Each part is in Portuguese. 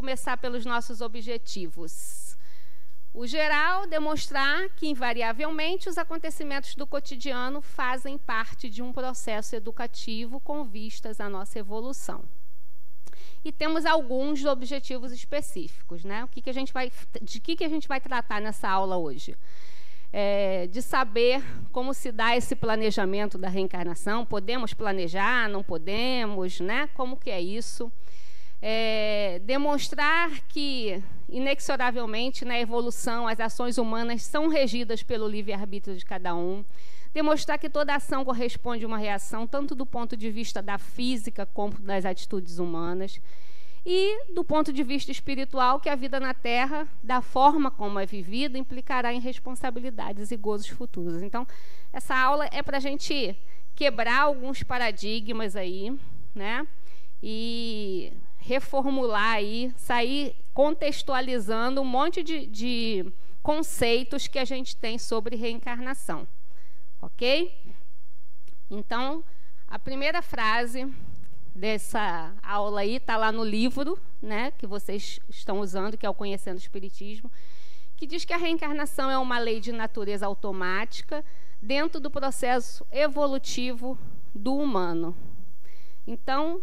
começar pelos nossos objetivos. O geral, demonstrar que, invariavelmente, os acontecimentos do cotidiano fazem parte de um processo educativo com vistas à nossa evolução. E temos alguns objetivos específicos, né? De que a gente vai tratar nessa aula hoje? De saber como se dá esse planejamento da reencarnação. Podemos planejar, não podemos, né? Como que é isso? Demonstrar que, inexoravelmente, na evolução, as ações humanas são regidas pelo livre-arbítrio de cada um. Demonstrar que toda ação corresponde a uma reação, tanto do ponto de vista da física como das atitudes humanas. E, do ponto de vista espiritual, que a vida na Terra, da forma como é vivida, implicará em responsabilidades e gozos futuros. Então, essa aula é para a gente quebrar alguns paradigmas aí, né? E reformular aí, sair contextualizando um monte de conceitos que a gente tem sobre reencarnação. Ok? Então, a primeira frase dessa aula aí está lá no livro, né, que vocês estão usando, que é o Conhecendo o Espiritismo, que diz que a reencarnação é uma lei de natureza automática dentro do processo evolutivo do humano. Então,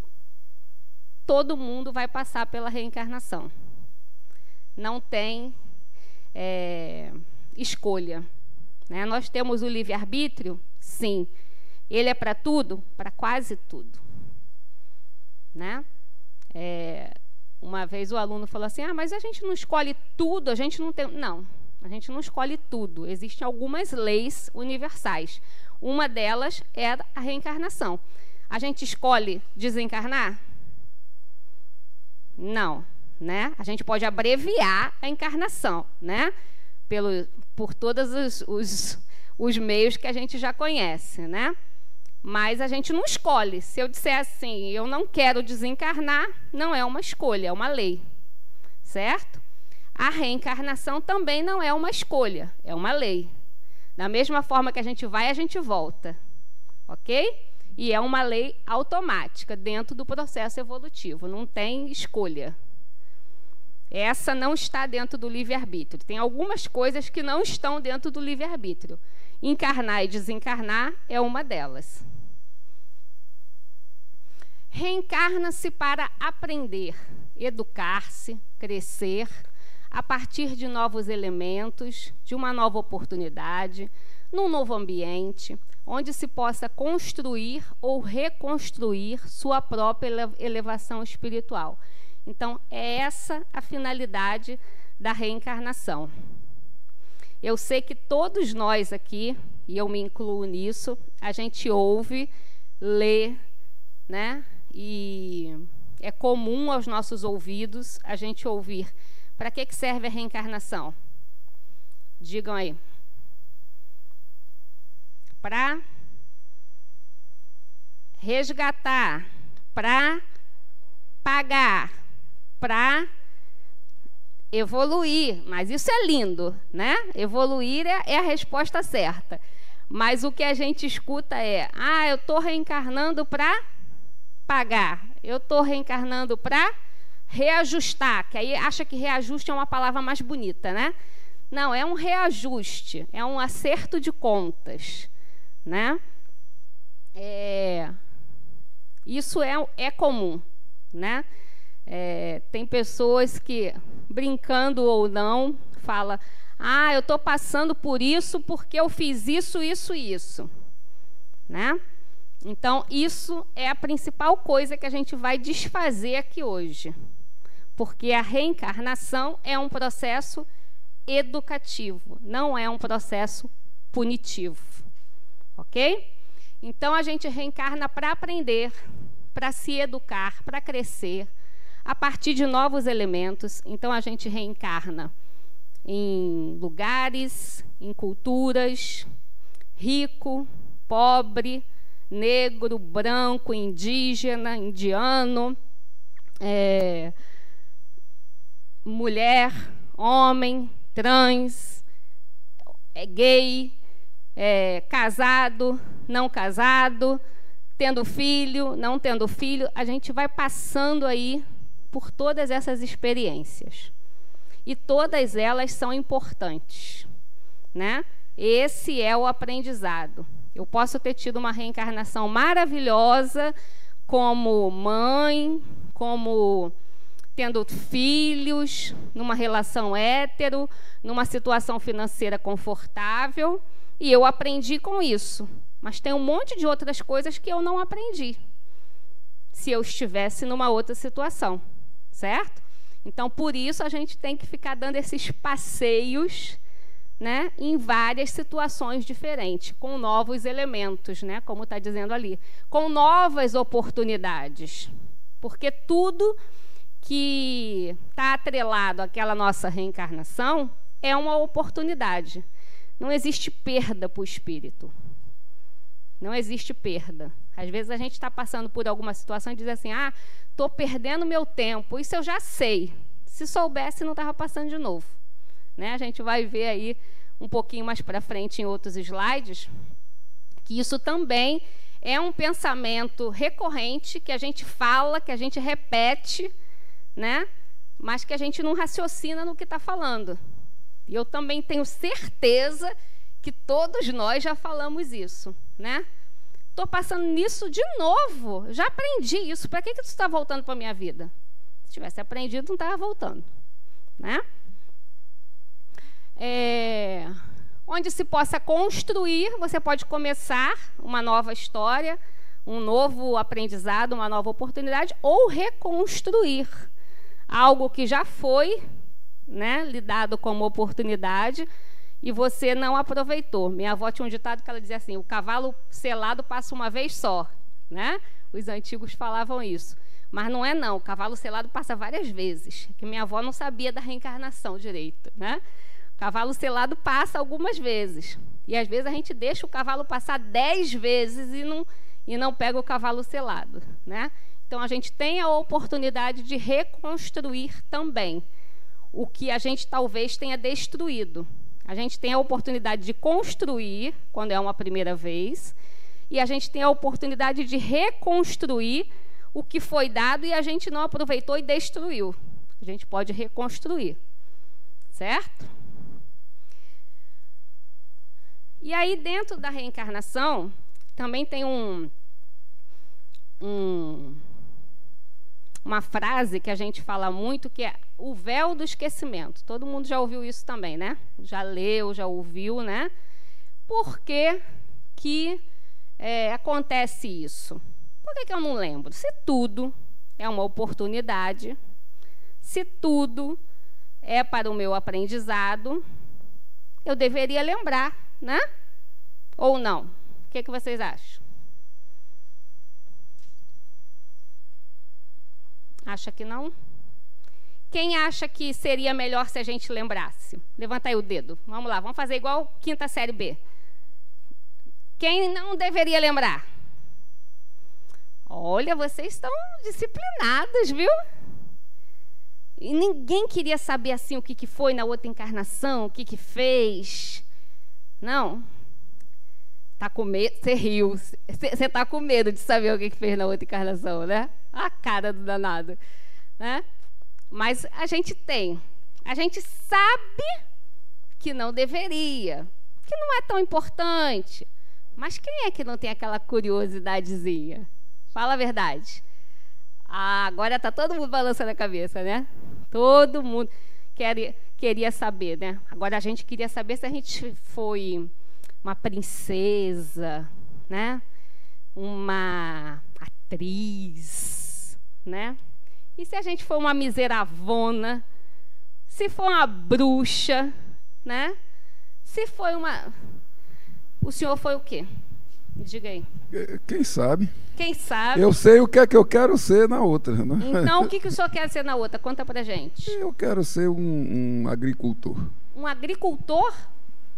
todo mundo vai passar pela reencarnação. Não tem escolha. Né? Nós temos o livre-arbítrio? Sim. Ele é para tudo? Para quase tudo. Né? Uma vez o aluno falou assim, mas a gente não escolhe tudo, a gente não tem... Não, a gente não escolhe tudo. Existem algumas leis universais. Uma delas é a reencarnação. A gente escolhe desencarnar? Não, né? A gente pode abreviar a encarnação, né? Por todos os meios que a gente já conhece, né? Mas a gente não escolhe. Se eu disser assim, eu não quero desencarnar, não é uma escolha, é uma lei, certo? A reencarnação também não é uma escolha, é uma lei. Da mesma forma que a gente vai, a gente volta, ok? E é uma lei automática dentro do processo evolutivo, não tem escolha. Essa não está dentro do livre-arbítrio. Tem algumas coisas que não estão dentro do livre-arbítrio. Encarnar e desencarnar é uma delas. Reencarna-se para aprender, educar-se, crescer, a partir de novos elementos, de uma nova oportunidade, num novo ambiente, onde se possa construir ou reconstruir sua própria elevação espiritual. Então, é essa a finalidade da reencarnação. Eu sei que todos nós aqui, e eu me incluo nisso, a gente ouve, lê, né? E é comum aos nossos ouvidos a gente ouvir. Para que serve a reencarnação? Digam aí. Para resgatar, para pagar, para evoluir. Mas isso é lindo, né? Evoluir é a resposta certa. Mas o que a gente escuta é, eu estou reencarnando para pagar, eu estou reencarnando para reajustar, que aí acha que reajuste é uma palavra mais bonita, né? Não, é um reajuste, é um acerto de contas, né? Isso é comum, né? Tem pessoas que, brincando ou não, falam, eu estou passando por isso porque eu fiz isso, isso e isso, né? Então, isso é a principal coisa que a gente vai desfazer aqui hoje, porque a reencarnação é um processo educativo, não é um processo punitivo, ok? Então, a gente reencarna para aprender, para se educar, para crescer, a partir de novos elementos. Então, a gente reencarna em lugares, em culturas, rico, pobre, negro, branco, indígena, indiano, mulher, homem, trans, gay, casado, não casado, tendo filho, não tendo filho. A gente vai passando aí por todas essas experiências. E todas elas são importantes, né? Esse é o aprendizado. Eu posso ter tido uma reencarnação maravilhosa como mãe, como tendo filhos, numa relação hétero, numa situação financeira confortável, e eu aprendi com isso. Mas tem um monte de outras coisas que eu não aprendi, se eu estivesse numa outra situação, certo? Então, por isso, a gente tem que ficar dando esses passeios, né, em várias situações diferentes, com novos elementos, né, como está dizendo ali, com novas oportunidades. Porque tudo que está atrelado àquela nossa reencarnação é uma oportunidade. Não existe perda para o espírito. Não existe perda. Às vezes a gente está passando por alguma situação e diz assim, ah, estou perdendo meu tempo. Isso eu já sei. Se soubesse, não estava passando de novo. Né? A gente vai ver aí um pouquinho mais para frente em outros slides, que isso também é um pensamento recorrente, que a gente fala, que a gente repete, né? Mas que a gente não raciocina no que está falando. E eu também tenho certeza que todos nós já falamos isso, né? Estou passando nisso de novo, já aprendi isso, para que isso está voltando para a minha vida? Se tivesse aprendido, não estava voltando, né? Onde se possa construir, você pode começar uma nova história, um novo aprendizado, uma nova oportunidade, ou reconstruir algo que já foi, né, lhe dado como oportunidade e você não aproveitou. Minha avó tinha um ditado que ela dizia assim, o cavalo selado passa uma vez só, né? Os antigos falavam isso. Mas não é não, o cavalo selado passa várias vezes, que minha avó não sabia da reencarnação direito, né? O cavalo selado passa algumas vezes. E às vezes a gente deixa o cavalo passar 10 vezes e não pega o cavalo selado, né? Então a gente tem a oportunidade de reconstruir também o que a gente talvez tenha destruído. A gente tem a oportunidade de construir, quando é uma primeira vez, e a gente tem a oportunidade de reconstruir o que foi dado e a gente não aproveitou e destruiu. A gente pode reconstruir, certo? E aí, dentro da reencarnação, também tem uma frase que a gente fala muito, que é o véu do esquecimento. Todo mundo já ouviu isso também, né? Já leu, já ouviu, né? Por que acontece isso? Por que eu não lembro? Se tudo é uma oportunidade, se tudo é para o meu aprendizado, eu deveria lembrar, né? Ou não? O que vocês acham? Acha que não? Quem acha que seria melhor se a gente lembrasse? Levanta aí o dedo. Vamos lá, vamos fazer igual quinta série B. Quem não deveria lembrar? Olha, vocês estão disciplinadas, viu? E ninguém queria saber assim o que foi na outra encarnação, o que fez. Não. Tá com medo? Você riu. Você tá com medo de saber o que fez na outra encarnação, né? A cara do danado, né? Mas a gente sabe que não deveria, que não é tão importante. Mas quem é que não tem aquela curiosidadezinha? Fala a verdade. Ah, agora está todo mundo balançando a cabeça, né? Todo mundo queria saber, né? Agora a gente queria saber se a gente foi uma princesa, né? Uma atriz, né? E se a gente for uma miseravona? Se for uma bruxa, né? Se foi uma... O senhor foi o quê? Me diga aí. Quem sabe? Quem sabe? Eu sei o que é que eu quero ser na outra, né? Então, o que o senhor quer ser na outra? Conta pra gente. Eu quero ser um agricultor. Um agricultor?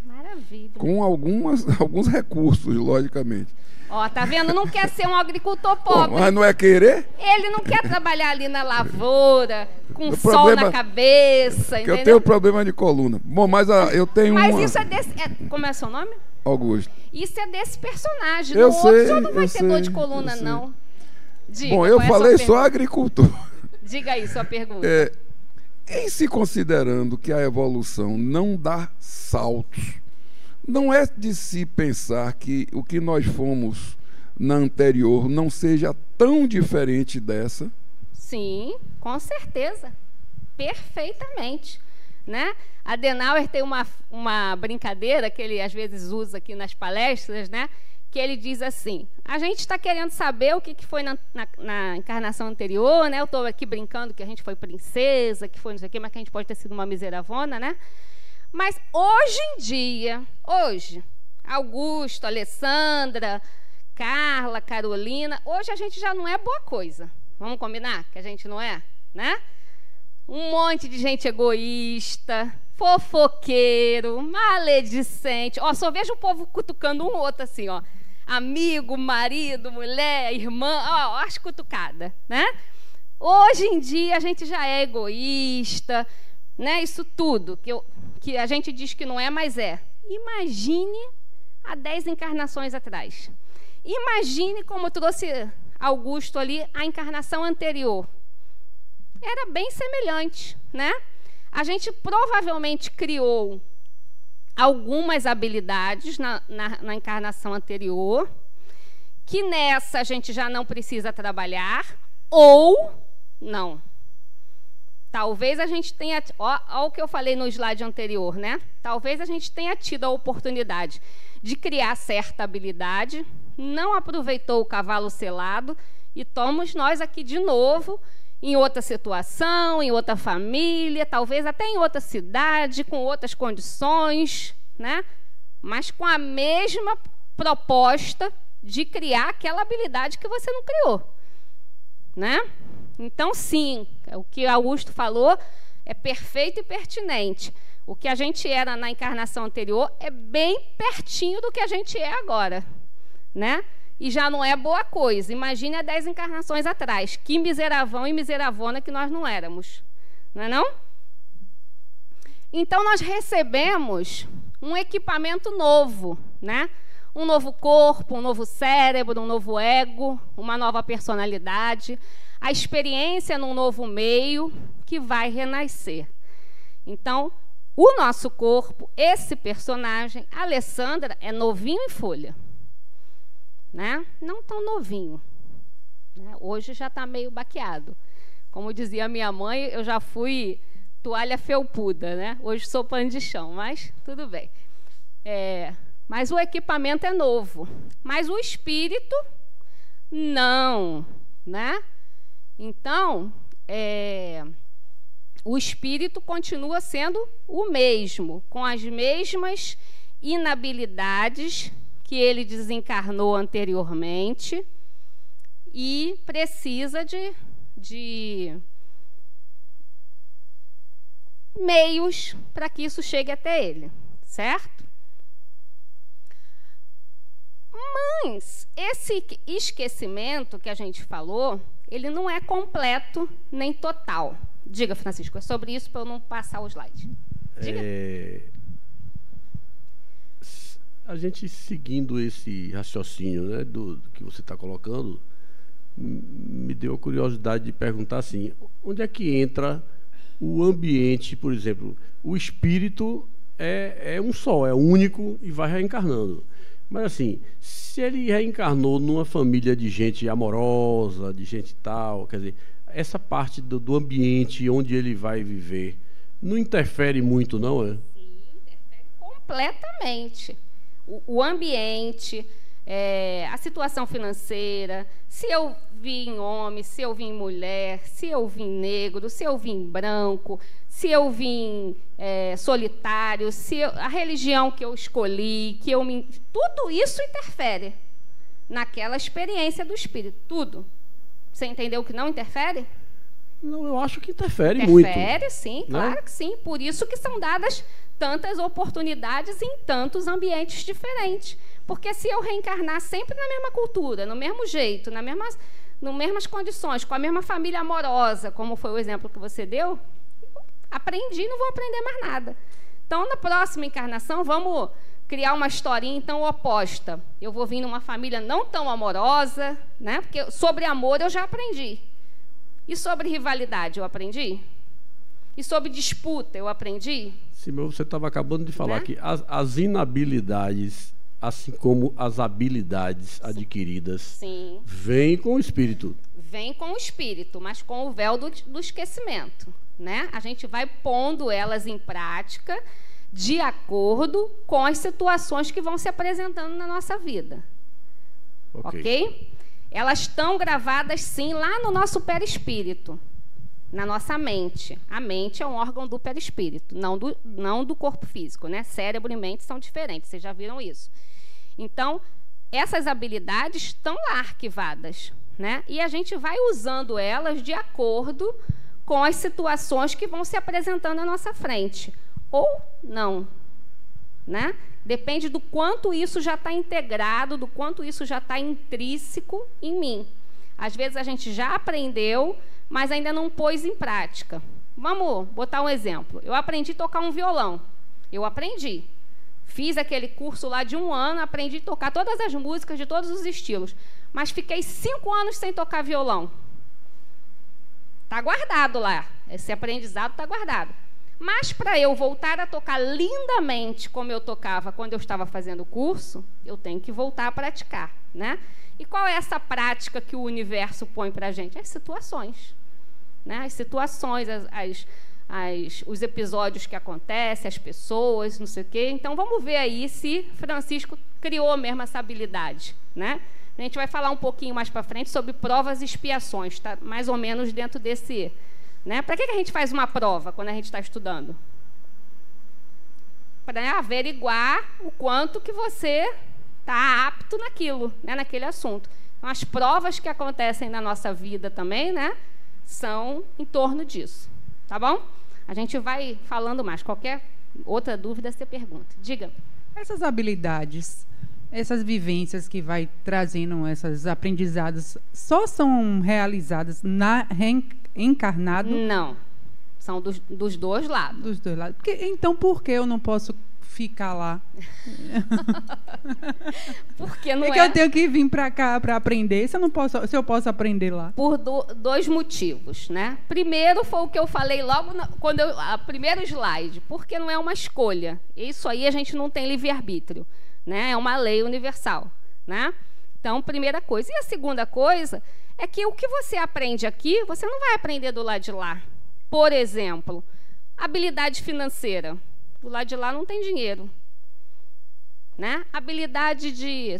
Maravilha. Com alguns recursos, logicamente. Ó, tá vendo? Não quer ser um agricultor pobre. Mas não é querer? Ele não quer trabalhar ali na lavoura, com o sol na cabeça, entendeu? Eu tenho problema de coluna. Bom, mas eu tenho isso é desse... como é seu nome? Augusto. Isso é desse personagem. Eu no sei, outro, o senhor não vai ter dor de coluna, não. Diga, bom, eu falei só agricultor. Diga aí sua pergunta. Em se considerando que a evolução não dá saltos, não é de se pensar que o que nós fomos na anterior não seja tão diferente dessa? Sim, com certeza. Perfeitamente. Né? Adenauer tem uma brincadeira que ele às vezes usa aqui nas palestras, né? Que ele diz assim: a gente está querendo saber o que foi na encarnação anterior, né? Eu estou aqui brincando que a gente foi princesa, que foi não sei o quê, mas que a gente pode ter sido uma miseravona, né? Mas hoje em dia, hoje, Augusto, Alessandra, Carla, Carolina, hoje a gente já não é boa coisa. Vamos combinar que a gente não é, né? Um monte de gente egoísta, fofoqueiro, maledicente. Ó, só vejo o povo cutucando um outro assim, ó. Amigo, marido, mulher, irmã, ó, as cutucadas, né? Hoje em dia a gente já é egoísta, né? Isso tudo que a gente diz que não é, mas é. Imagine há 10 encarnações atrás. Imagine como trouxe Augusto ali a encarnação anterior. Era bem semelhante, né? A gente provavelmente criou algumas habilidades na encarnação anterior, que nessa a gente já não precisa trabalhar, ou não. Talvez a gente tenha... Ó o que eu falei no slide anterior, né? Talvez a gente tenha tido a oportunidade de criar certa habilidade, não aproveitou o cavalo selado, e estamos nós aqui de novo, em outra situação, em outra família, talvez até em outra cidade, com outras condições, né? Mas com a mesma proposta de criar aquela habilidade que você não criou, né? Então, sim, o que Augusto falou é perfeito e pertinente. O que a gente era na encarnação anterior é bem pertinho do que a gente é agora, né? E já não é boa coisa. Imagine há 10 encarnações atrás. Que miseravão e miseravona que nós não éramos. Não é não? Então, nós recebemos um equipamento novo, né? Um novo corpo, um novo cérebro, um novo ego, uma nova personalidade, a experiência num novo meio que vai renascer. Então, o nosso corpo, esse personagem, a Alessandra, é novinho em folha. Né? Não tão novinho, né? Hoje já está meio baqueado. Como dizia minha mãe, eu já fui toalha felpuda, né? Hoje sou pano de chão, mas tudo bem. Mas o equipamento é novo, mas o espírito não, né? Então, o espírito continua sendo o mesmo, com as mesmas inabilidades que ele desencarnou anteriormente e precisa de meios para que isso chegue até ele, certo? Mas esse esquecimento que a gente falou, ele não é completo nem total. Diga, Francisco, é sobre isso para eu não passar o slide. Diga. A gente seguindo esse raciocínio, né, do que você está colocando, me deu a curiosidade de perguntar assim, onde é que entra o ambiente, por exemplo, o espírito é um só, é único e vai reencarnando. Mas assim, se ele reencarnou numa família de gente amorosa, de gente tal, quer dizer, essa parte do ambiente onde ele vai viver, não interfere muito, não é? Sim, interfere completamente. O ambiente, a situação financeira, se eu vim homem, se eu vim mulher, se eu vim negro, se eu vim branco, se eu vim solitário, a religião que eu escolhi, tudo isso interfere naquela experiência do espírito, tudo. Você entendeu que não interfere? Não, eu acho que interfere muito. Interfere, sim, né? Claro que sim. Por isso que são dadas tantas oportunidades em tantos ambientes diferentes. Porque se eu reencarnar sempre na mesma cultura, no mesmo jeito, nas mesmas condições, com a mesma família amorosa, como foi o exemplo que você deu, aprendi e não vou aprender mais nada. Então, na próxima encarnação, vamos criar uma historinha, então, oposta. Eu vou vir numa família não tão amorosa, né? Porque sobre amor eu já aprendi. E sobre rivalidade, eu aprendi? E sobre disputa, eu aprendi? Sim, mas você estava acabando de falar, né, que as inabilidades, assim como as habilidades adquiridas, sim, vêm com o espírito. Vêm com o espírito, mas com o véu do esquecimento, né? A gente vai pondo elas em prática de acordo com as situações que vão se apresentando na nossa vida. Ok? Elas estão gravadas, sim, lá no nosso perispírito, na nossa mente. A mente é um órgão do perispírito, não do corpo físico, né? Cérebro e mente são diferentes, vocês já viram isso. Então, essas habilidades estão lá arquivadas, né? E a gente vai usando elas de acordo com as situações que vão se apresentando à nossa frente. Ou não, né? Depende do quanto isso já está integrado, do quanto isso já está intrínseco em mim. Às vezes a gente já aprendeu, mas ainda não pôs em prática. Vamos botar um exemplo. Eu aprendi a tocar um violão. Eu aprendi. Fiz aquele curso lá de 1 ano, aprendi a tocar todas as músicas de todos os estilos. Mas fiquei 5 anos sem tocar violão. Está guardado lá. Esse aprendizado está guardado. Mas para eu voltar a tocar lindamente como eu tocava quando eu estava fazendo o curso, eu tenho que voltar a praticar, né? E qual é essa prática que o universo põe para a gente? As situações, né? As situações, os episódios que acontecem, as pessoas, não sei o quê. Então, vamos ver aí se Francisco criou mesmo essa habilidade, né? A gente vai falar um pouquinho mais para frente sobre provas e expiações, tá? Mais ou menos dentro desse... Né? Para que a gente faz uma prova quando a gente está estudando? Para averiguar o quanto que você está apto naquilo, né? Naquele assunto. Então, as provas que acontecem na nossa vida também, né, são em torno disso. Tá bom? A gente vai falando mais. Qualquer outra dúvida, você pergunta. Diga. Essas habilidades, essas vivências que vai trazendo, essas aprendizados, só são realizadas na encarnado? Não. São dos dois lados. Dos dois lados. Então, por que eu não posso ficar lá? Porque não é que eu tenho que vir para cá para aprender, se eu posso aprender lá? Por dois motivos, né? Primeiro foi o que eu falei logo primeiro slide, porque não é uma escolha. Isso aí a gente não tem livre-arbítrio, né? É uma lei universal, né? Então, primeira coisa. E a segunda coisa é que o que você aprende aqui, você não vai aprender do lado de lá. Por exemplo, habilidade financeira. Do lado de lá não tem dinheiro, né? Habilidade de...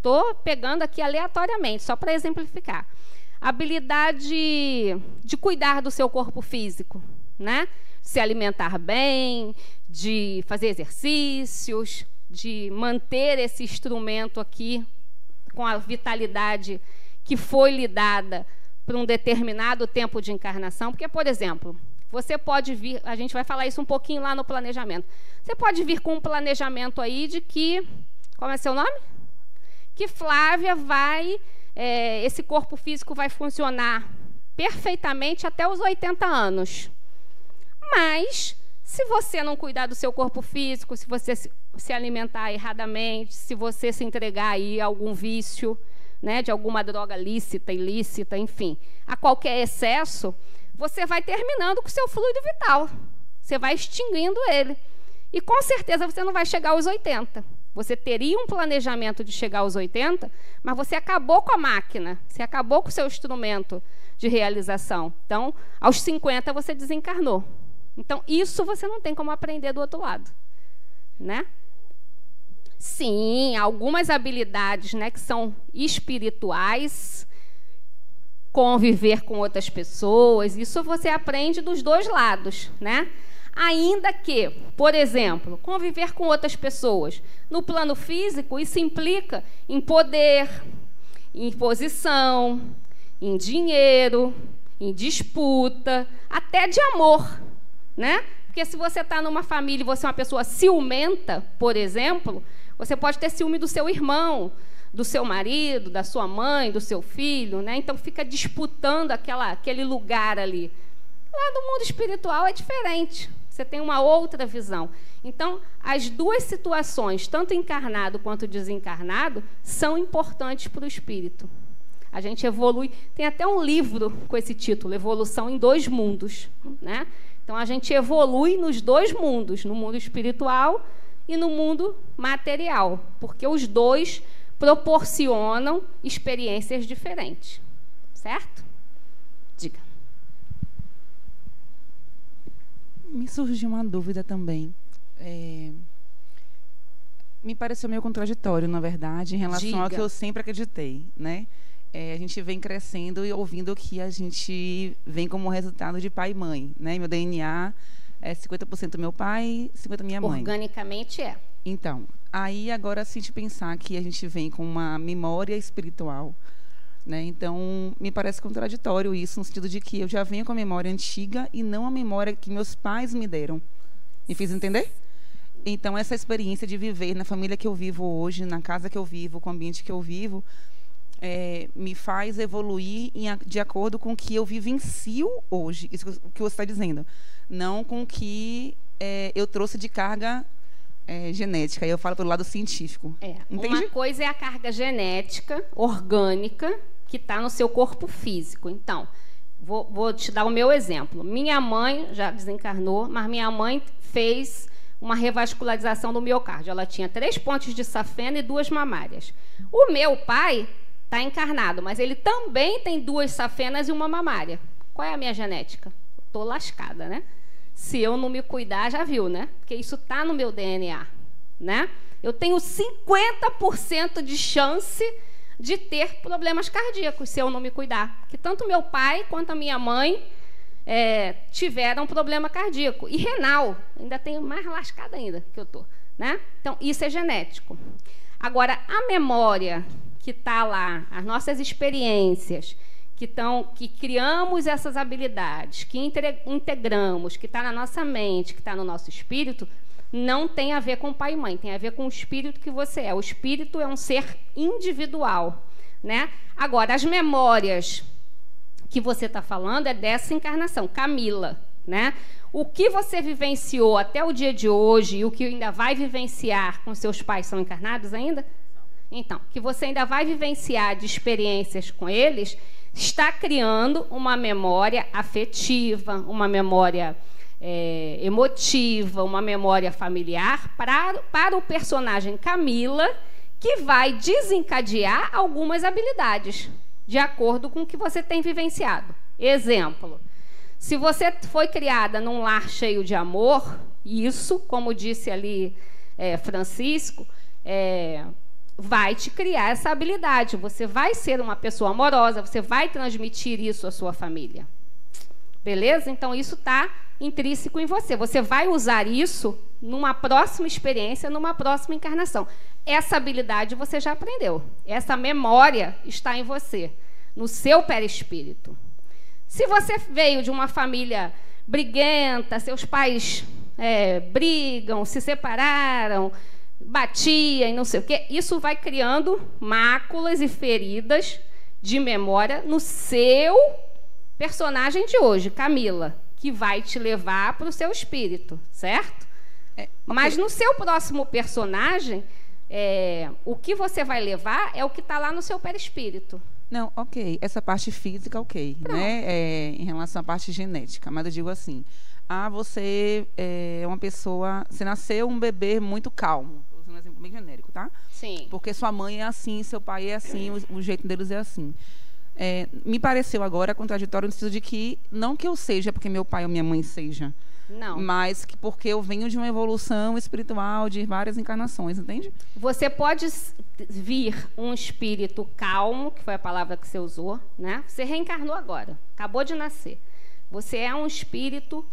Tô pegando aqui aleatoriamente, só para exemplificar. Habilidade de cuidar do seu corpo físico, né? Se alimentar bem, de fazer exercícios, de manter esse instrumento aqui com a vitalidade que foi lhe dada por um determinado tempo de encarnação. Porque, por exemplo, você pode vir... A gente vai falar isso um pouquinho lá no planejamento. Você pode vir com um planejamento aí de que... Como é seu nome? Que Flávia vai... esse corpo físico vai funcionar perfeitamente até os 80 anos. Mas, se você não cuidar do seu corpo físico, se você se alimentar erradamente, se você se entregar aí a algum vício, né, de alguma droga lícita, ilícita, enfim, a qualquer excesso, você vai terminando com o seu fluido vital. Você vai extinguindo ele. E, com certeza, você não vai chegar aos 80. Você teria um planejamento de chegar aos 80, mas você acabou com a máquina, você acabou com o seu instrumento de realização. Então, aos 50, você desencarnou. Então, isso você não tem como aprender do outro lado, né? Sim, algumas habilidades, né, que são espirituais, conviver com outras pessoas, isso você aprende dos dois lados, né? Ainda que, por exemplo, conviver com outras pessoas. No plano físico, isso implica em poder, em posição, em dinheiro, em disputa, até de amor, né? Porque se você está numa família e você é uma pessoa ciumenta, por exemplo, você pode ter ciúme do seu irmão, do seu marido, da sua mãe, do seu filho, né? Então fica disputando aquele lugar ali. Lá no mundo espiritual é diferente. Você tem uma outra visão. Então, as duas situações, tanto encarnado quanto desencarnado, são importantes para o espírito. A gente evolui. Tem até um livro com esse título, Evolução em Dois Mundos, né? Então, a gente evolui nos dois mundos, no mundo espiritual e no mundo material, porque os dois proporcionam experiências diferentes. Certo? Diga. Me surgiu uma dúvida também. Me pareceu meio contraditório, na verdade, em relação ao que eu sempre acreditei, né? A gente vem crescendo e ouvindo que a gente vem como resultado de pai e mãe, né? Meu DNA é 50% meu pai, 50% minha mãe. Organicamente é. Então, aí agora se a gente pensar que a gente vem com uma memória espiritual, né? Então, me parece contraditório isso, no sentido de que eu já venho com a memória antiga e não a memória que meus pais me deram. Me fiz entender? Então, essa experiência de viver na família que eu vivo hoje, na casa que eu vivo, com o ambiente que eu vivo, me faz evoluir de acordo com o que eu vivencio hoje. Isso que você está dizendo. Não com o que eu trouxe de carga genética. Aí eu falo pelo lado científico. Entende? Uma coisa é a carga genética, orgânica, que está no seu corpo físico. Então, vou te dar o meu exemplo. Minha mãe já desencarnou, mas minha mãe fez uma revascularização do miocárdio. Ela tinha 3 pontes de safena e 2 mamárias. O meu pai está encarnado, mas ele também tem 2 safenas e 1 mamária. Qual é a minha genética? Estou lascada, né? Se eu não me cuidar, já viu, né? Porque isso está no meu DNA, né? Eu tenho 50% de chance de ter problemas cardíacos se eu não me cuidar. Porque tanto meu pai quanto a minha mãe tiveram problema cardíaco. E renal, ainda tenho mais lascada ainda que eu estou, né? Então, isso é genético. Agora, a memória que está lá, as nossas experiências, que criamos essas habilidades, que integramos, que está na nossa mente, que está no nosso espírito, não tem a ver com pai e mãe, tem a ver com o espírito que você é. O espírito é um ser individual, né? Agora, as memórias que você está falando é dessa encarnação, Camila, né? O que você vivenciou até o dia de hoje e o que ainda vai vivenciar com seus pais são encarnados ainda? Então, que você ainda vai vivenciar de experiências com eles está criando uma memória afetiva, uma memória emotiva, uma memória familiar para o personagem Camila, que vai desencadear algumas habilidades, de acordo com o que você tem vivenciado. Exemplo, se você foi criada num lar cheio de amor, isso, como disse ali Francisco, vai te criar essa habilidade. Você vai ser uma pessoa amorosa, você vai transmitir isso à sua família. Beleza? Então, isso está intrínseco em você. Você vai usar isso numa próxima experiência, numa próxima encarnação. Essa habilidade você já aprendeu. Essa memória está em você, no seu perispírito. Se você veio de uma família briguenta, seus pais brigam, se separaram, batia e não sei o quê, isso vai criando máculas e feridas de memória no seu personagem de hoje, Camila, que vai te levar para o seu espírito, certo? Mas no seu próximo personagem, o que você vai levar é o que está lá no seu perispírito. Não, ok. Essa parte física, ok, né? Em relação à parte genética. Mas eu digo assim, você é uma pessoa, você nasceu um bebê muito calmo. Estou usando um exemplo bem genérico, tá? Sim. Porque sua mãe é assim, seu pai é assim, o jeito deles é assim. Me pareceu agora contraditório no sentido de que, não que eu seja porque meu pai ou minha mãe seja, não, mas que porque eu venho de uma evolução espiritual de várias encarnações, entende? Você pode vir um espírito calmo, que foi a palavra que você usou, né? Você reencarnou agora, acabou de nascer. Você é um espírito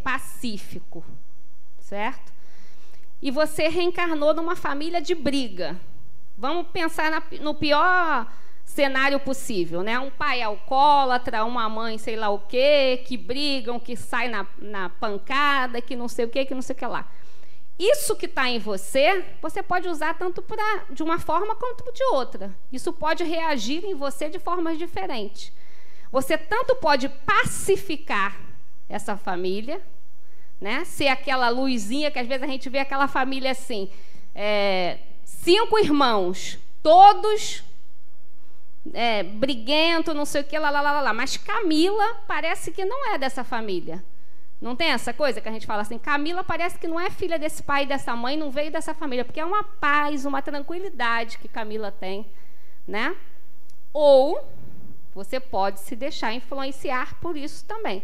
pacífico, certo? E você reencarnou numa família de briga. Vamos pensar no pior cenário possível, né? Um pai alcoólatra, uma mãe sei lá o quê, que brigam, que sai na pancada, que não sei o quê, que não sei o que lá. Isso que está em você, você pode usar tanto de uma forma quanto de outra. Isso pode reagir em você de formas diferentes. Você tanto pode pacificar essa família, né? Ser aquela luzinha que às vezes a gente vê aquela família assim, 5 irmãos, todos briguento, não sei o que, lá. Mas Camila parece que não é dessa família. Não tem essa coisa que a gente fala assim, Camila parece que não é filha desse pai e dessa mãe, não veio dessa família, porque é uma paz, uma tranquilidade que Camila tem, né? Ou você pode se deixar influenciar por isso também.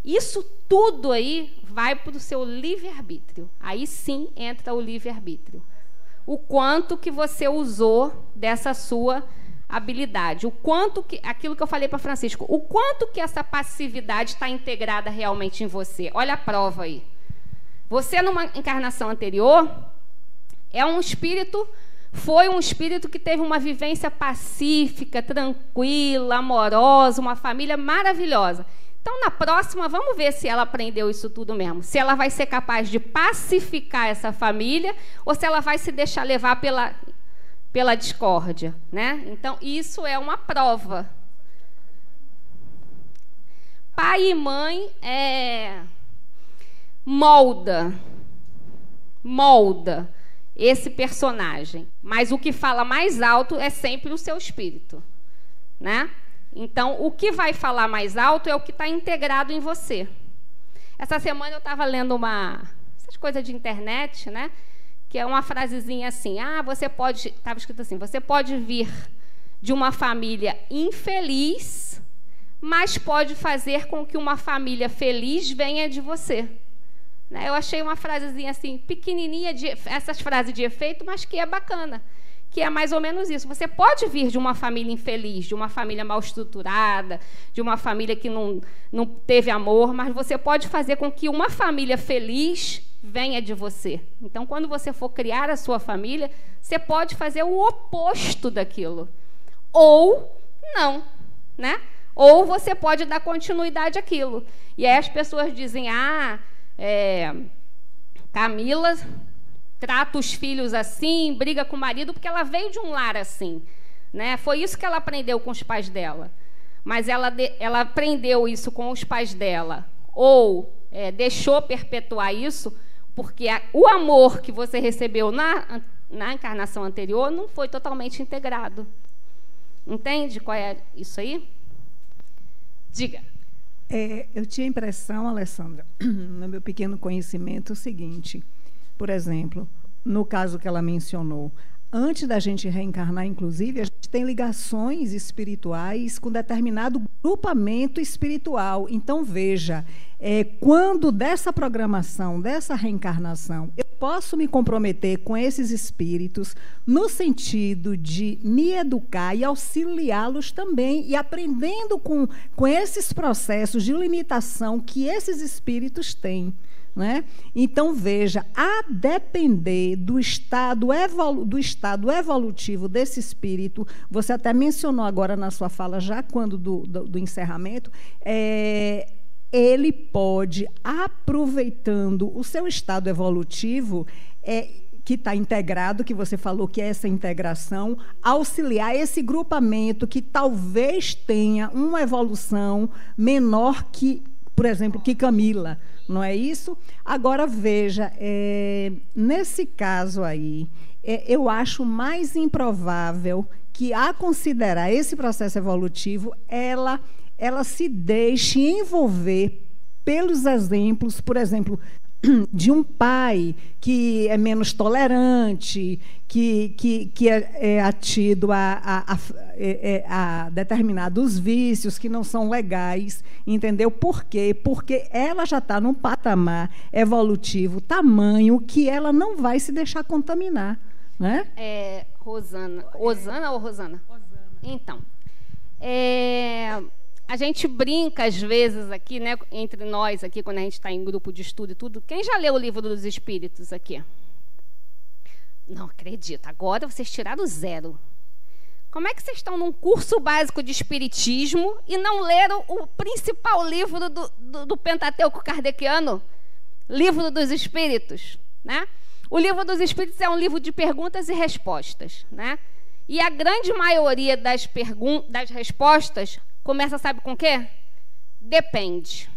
Isso tudo aí vai para o seu livre-arbítrio. Aí sim entra o livre-arbítrio. O quanto que você usou dessa sua habilidade, o quanto que, aquilo que eu falei para Francisco, o quanto que essa passividade está integrada realmente em você. Olha a prova aí. Você, numa encarnação anterior, foi um espírito que teve uma vivência pacífica, tranquila, amorosa, uma família maravilhosa. Então, na próxima, vamos ver se ela aprendeu isso tudo mesmo. Se ela vai ser capaz de pacificar essa família ou se ela vai se deixar levar pela discórdia, né? Então, isso é uma prova. Pai e mãe molda esse personagem, mas o que fala mais alto é sempre o seu espírito, né? Então, o que vai falar mais alto é o que está integrado em você. Essa semana eu estava lendo essas coisas de internet, né? Que é uma frasezinha assim, estava escrito assim, você pode vir de uma família infeliz, mas pode fazer com que uma família feliz venha de você. Eu achei uma frasezinha assim, pequenininha, essas frases de efeito, mas que é bacana, que é mais ou menos isso. Você pode vir de uma família infeliz, de uma família mal estruturada, de uma família que não teve amor, mas você pode fazer com que uma família feliz venha de você. Então, quando você for criar a sua família, você pode fazer o oposto daquilo. Ou não, né? Ou você pode dar continuidade àquilo. E aí as pessoas dizem, Camila trata os filhos assim, briga com o marido, porque ela veio de um lar assim, né? Foi isso que ela aprendeu com os pais dela. Mas ela aprendeu isso com os pais dela, ou deixou perpetuar isso, porque o amor que você recebeu na encarnação anterior não foi totalmente integrado. Entende qual é isso aí? Diga. Eu tinha a impressão, Alessandra, no meu pequeno conhecimento, o seguinte, por exemplo, no caso que ela mencionou, antes da gente reencarnar, inclusive, a gente tem ligações espirituais com determinado grupamento espiritual. Então, veja, quando dessa programação, dessa reencarnação, eu posso me comprometer com esses espíritos no sentido de me educar e auxiliá-los também, e aprendendo com esses processos de limitação que esses espíritos têm. Né? Então, veja, a depender do estado evolutivo desse espírito, você até mencionou agora na sua fala, já quando do encerramento, ele pode, aproveitando o seu estado evolutivo, que está integrado, que você falou que é essa integração, auxiliar esse grupamento que talvez tenha uma evolução menor que, por exemplo, que Camila. Não é isso? Agora, veja, nesse caso aí, eu acho mais improvável que, a considerar esse processo evolutivo, ela se deixe envolver pelos exemplos, por exemplo, de um pai que é menos tolerante, que é atido a determinados vícios que não são legais, entendeu? Por quê? Porque ela já está num patamar evolutivo tamanho que ela não vai se deixar contaminar, né? Rosana ou Rosana? Rosana. Então, a gente brinca às vezes aqui, né, entre nós aqui, quando a gente está em grupo de estudo e tudo. Quem já leu o Livro dos Espíritos aqui? Não acredito. Agora vocês tiraram 0. Como é que vocês estão num curso básico de espiritismo e não leram o principal livro do Pentateuco kardeciano? Livro dos Espíritos, né? O Livro dos Espíritos é um livro de perguntas e respostas, né? E a grande maioria das respostas começa, sabe com o quê? Depende.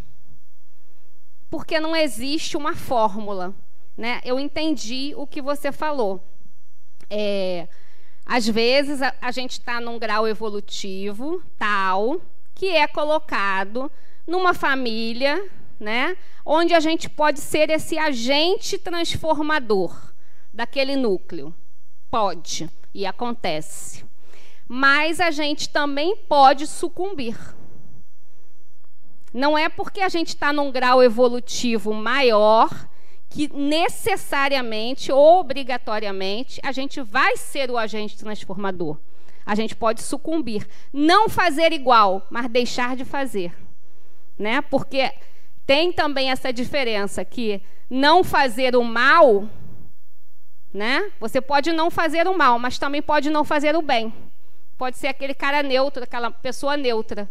Porque não existe uma fórmula, né? Eu entendi o que você falou. Às vezes, a gente está num grau evolutivo tal que é colocado numa família, né, onde a gente pode ser esse agente transformador daquele núcleo. Pode, e acontece. Mas a gente também pode sucumbir. Não é porque a gente está num grau evolutivo maior que necessariamente, obrigatoriamente, a gente vai ser o agente transformador. A gente pode sucumbir. Não fazer igual, mas deixar de fazer. Né? Porque tem também essa diferença que não fazer o mal, né? Você pode não fazer o mal, mas também pode não fazer o bem. Pode ser aquele cara neutro, aquela pessoa neutra,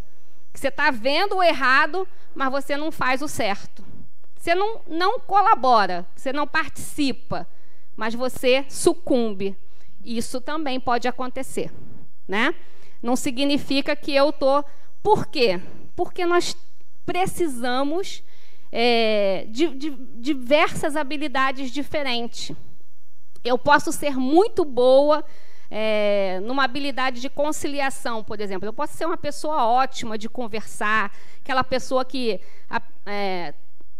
que você está vendo o errado, mas você não faz o certo. Você não colabora, você não participa, mas você sucumbe. Isso também pode acontecer. Né? Não significa que eu estou... Por quê? Porque nós precisamos de diversas habilidades diferentes. Eu posso ser muito boa numa habilidade de conciliação, por exemplo. Eu posso ser uma pessoa ótima de conversar, aquela pessoa que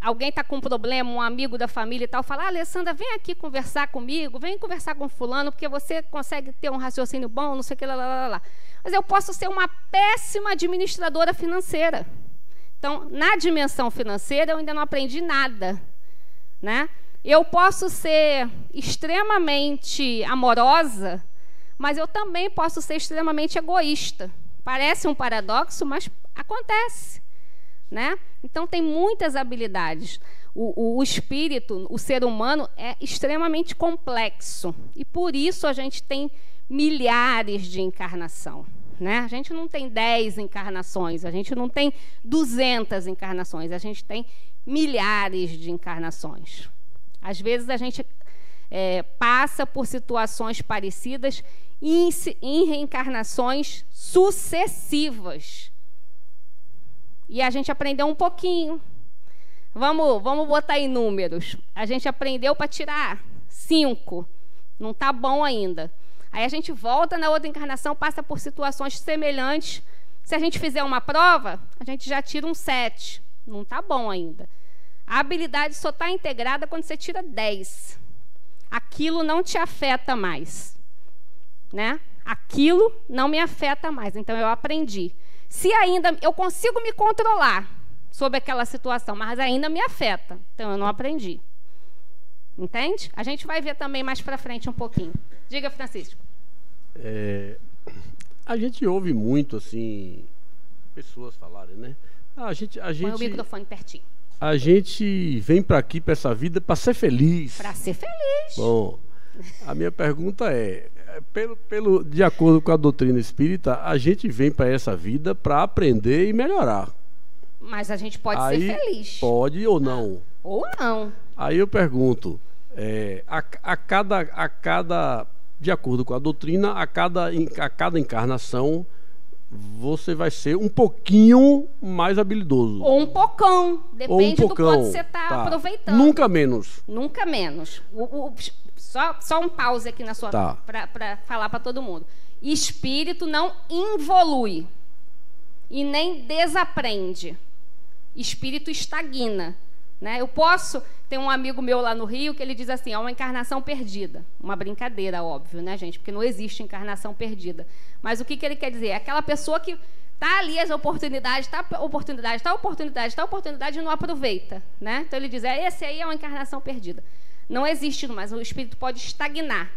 alguém está com um problema, um amigo da família e tal, fala, Alessandra, vem aqui conversar comigo, vem conversar com fulano, porque você consegue ter um raciocínio bom, não sei o que, lá. Mas eu posso ser uma péssima administradora financeira. Então, na dimensão financeira, eu ainda não aprendi nada. Né? Eu posso ser extremamente amorosa, mas eu também posso ser extremamente egoísta. Parece um paradoxo, mas acontece. Né? Então, tem muitas habilidades. O espírito, o ser humano, é extremamente complexo. E, por isso, a gente tem milhares de encarnação. Né? A gente não tem 10 encarnações, a gente não tem 200 encarnações, a gente tem milhares de encarnações. Às vezes, a gente passa por situações parecidas em reencarnações sucessivas. E a gente aprendeu um pouquinho. Vamos botar em números. A gente aprendeu para tirar 5. Não está bom ainda. Aí a gente volta na outra encarnação, passa por situações semelhantes. Se a gente fizer uma prova, a gente já tira um 7. Não está bom ainda. A habilidade só está integrada quando você tira 10. Aquilo não te afeta mais. Né? Aquilo não me afeta mais. Então, eu aprendi. Se ainda eu consigo me controlar sobre aquela situação, mas ainda me afeta, então eu não aprendi. Entende? A gente vai ver também mais para frente um pouquinho. Diga, Francisco. A gente ouve muito, assim, pessoas falarem, né? A gente Põe o microfone pertinho. A gente vem para aqui, para essa vida, para ser feliz. Para ser feliz. Bom, a minha pergunta de acordo com a doutrina espírita, a gente vem para essa vida para aprender e melhorar. Mas a gente pode ser feliz. Pode ou não. Ou não. Aí eu pergunto, de acordo com a doutrina, a cada encarnação, você vai ser um pouquinho mais habilidoso. Ou um pocão. Depende do quanto você está aproveitando. Nunca menos. Nunca menos. Só um pause aqui na sua para falar para todo mundo. Espírito não involui e nem desaprende. Espírito estagna. Né? Tem um amigo meu lá no Rio que ele diz assim, uma encarnação perdida. Uma brincadeira, óbvio, né, gente? Porque não existe encarnação perdida. Mas o que ele quer dizer? É aquela pessoa que está ali as oportunidades, oportunidade e não aproveita. Né? Então ele diz, esse aí é uma encarnação perdida. Não existe, mas o espírito pode estagnar.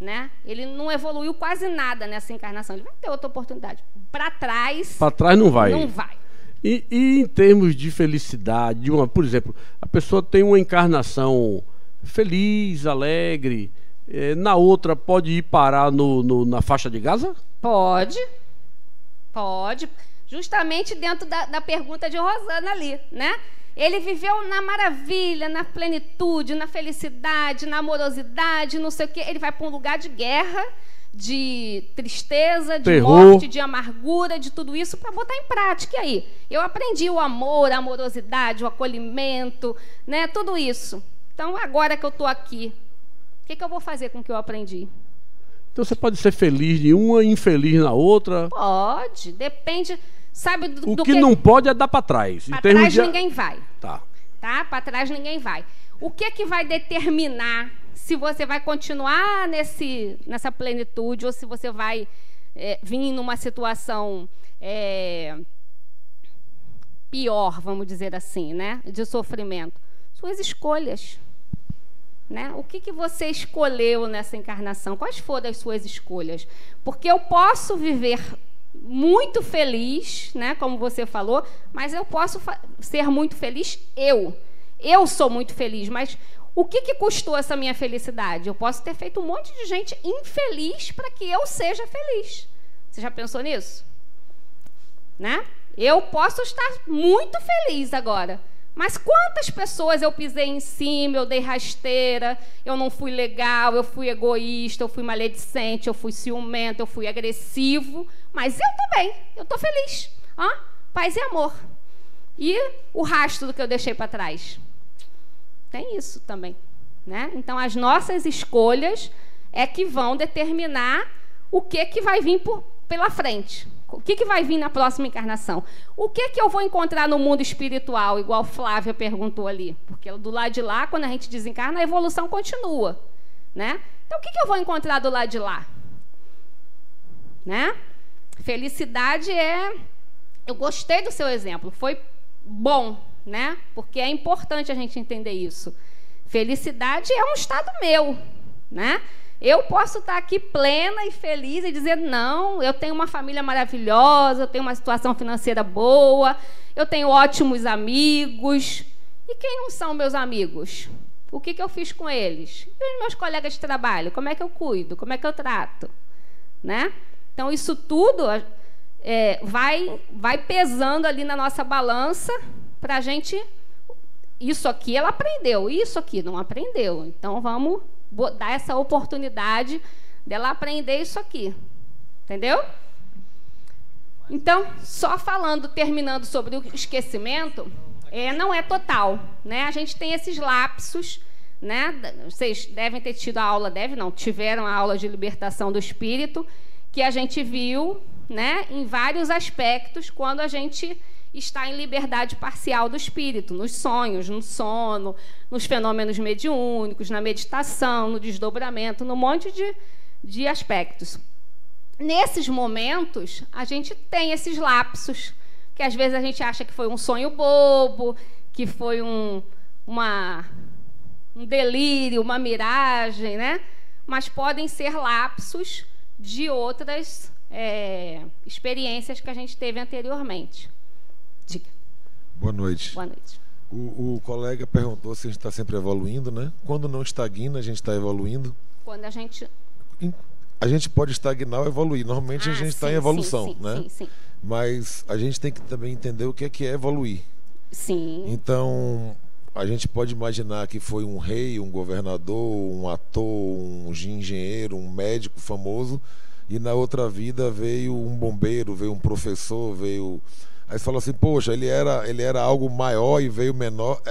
Né? Ele não evoluiu quase nada nessa encarnação. Ele vai ter outra oportunidade. Para trás... Para trás não vai. Não vai. E em termos de felicidade, por exemplo, a pessoa tem uma encarnação feliz, alegre, na outra pode ir parar na faixa de Gaza? Pode. Justamente dentro da pergunta de Rosana ali, né? Ele viveu na maravilha, na plenitude, na felicidade, na amorosidade, não sei o quê. Ele vai para um lugar de guerra, de tristeza, de terror, morte, de amargura, de tudo isso para botar em prática. E aí? Eu aprendi o amor, a amorosidade, o acolhimento, né? Tudo isso. Então, agora que eu estou aqui, o que eu vou fazer com o que eu aprendi? Então você pode ser feliz em uma e infeliz na outra. Pode, depende, sabe do O que não pode é dar para trás. Para trás ninguém vai. Tá. Para trás ninguém vai. O que vai determinar se você vai continuar nessa plenitude ou se você vai vir numa situação pior, vamos dizer assim, né, de sofrimento? Suas escolhas. Né? O que você escolheu nessa encarnação? Quais foram as suas escolhas? Porque eu posso viver muito feliz, né, como você falou, mas eu posso ser muito feliz eu sou muito feliz, mas o que custou essa minha felicidade? Eu posso ter feito um monte de gente infeliz para que eu seja feliz. Você já pensou nisso? Né? Eu posso estar muito feliz agora, mas quantas pessoas eu pisei em cima, eu dei rasteira, eu não fui legal, eu fui egoísta, eu fui maledicente, eu fui ciumento, eu fui agressivo, mas eu também, eu estou feliz. Paz e amor. E o rastro do que eu deixei para trás? Tem isso também. Né? Então, as nossas escolhas é que vão determinar o que vai vir pela frente. O que vai vir na próxima encarnação? O que eu vou encontrar no mundo espiritual, igual Flávia perguntou ali? Porque do lado de lá, quando a gente desencarna, a evolução continua. Né? Então, o que eu vou encontrar do lado de lá? Né? Felicidade Eu gostei do seu exemplo, foi bom, né? Porque é importante a gente entender isso. Felicidade é um estado meu, né? Eu posso estar aqui plena e feliz e dizer, não, eu tenho uma família maravilhosa, eu tenho uma situação financeira boa, eu tenho ótimos amigos. E quem não são meus amigos? O que eu fiz com eles? E os meus colegas de trabalho? Como é que eu cuido? Como é que eu trato? Né? Então, isso tudo vai pesando ali na nossa balança para a gente... Isso aqui ela aprendeu, isso aqui não aprendeu. Então, vamos dar essa oportunidade dela aprender isso aqui. Entendeu? Então, só terminando sobre o esquecimento, não é total. Né? A gente tem esses lapsos, né? Vocês devem ter tido a aula, tiveram a aula de libertação do espírito, que a gente viu, né, em vários aspectos, quando a gente está em liberdade parcial do espírito, nos sonhos, no sono, nos fenômenos mediúnicos, na meditação, no desdobramento, num monte de aspectos. Nesses momentos, a gente tem esses lapsos, que às vezes a gente acha que foi um sonho bobo, que foi um delírio, uma miragem, né? Mas podem ser lapsos de outras experiências que a gente teve anteriormente. Diga. Boa noite. Boa noite. O colega perguntou se a gente está sempre evoluindo, né? Quando não estagna, a gente está evoluindo. Quando a gente pode estagnar ou evoluir. Normalmente a gente está em evolução, né? Sim. Mas a gente tem que também entender o que é evoluir. Sim. Então, a gente pode imaginar que foi um rei, um governador, um ator, um engenheiro, um médico famoso, e na outra vida veio um bombeiro, veio um professor, veio... Aí você falou assim, poxa, ele era algo maior e veio menor.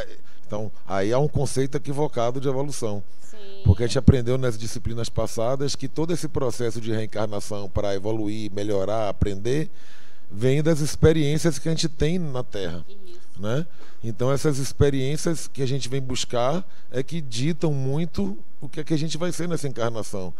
Então, aí há um conceito equivocado de evolução. Sim. Porque a gente aprendeu nas disciplinas passadas que todo esse processo de reencarnação para evoluir, melhorar, aprender, vem das experiências que a gente tem na Terra. Isso. Né? Então, essas experiências que a gente vem buscar é que ditam muito o que é que a gente vai ser nessa encarnação.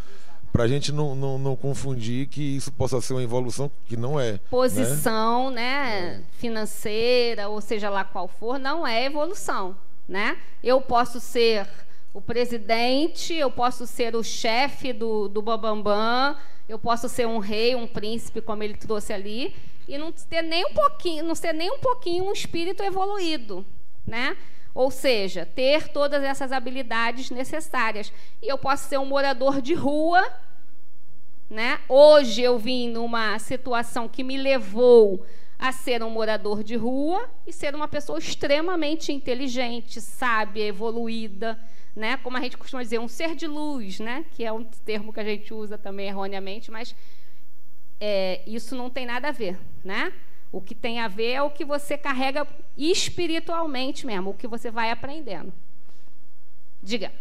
Para a gente não confundir que isso possa ser uma evolução, que não é. Posição, né, financeira, ou seja lá qual for, não é evolução. Né? Eu posso ser o presidente, eu posso ser o chefe do Bambambam, eu posso ser um rei, um príncipe, como ele trouxe ali, e não ser nem um pouquinho um espírito evoluído. Né? Ou seja, ter todas essas habilidades necessárias. E eu posso ser um morador de rua, né? Hoje eu vim numa situação que me levou a ser um morador de rua e ser uma pessoa extremamente inteligente, sábia, evoluída, né? Como a gente costuma dizer, um ser de luz, né? Que é um termo que a gente usa também erroneamente, mas isso não tem nada a ver, né? O que tem a ver é o que você carrega espiritualmente mesmo, o que você vai aprendendo. Diga.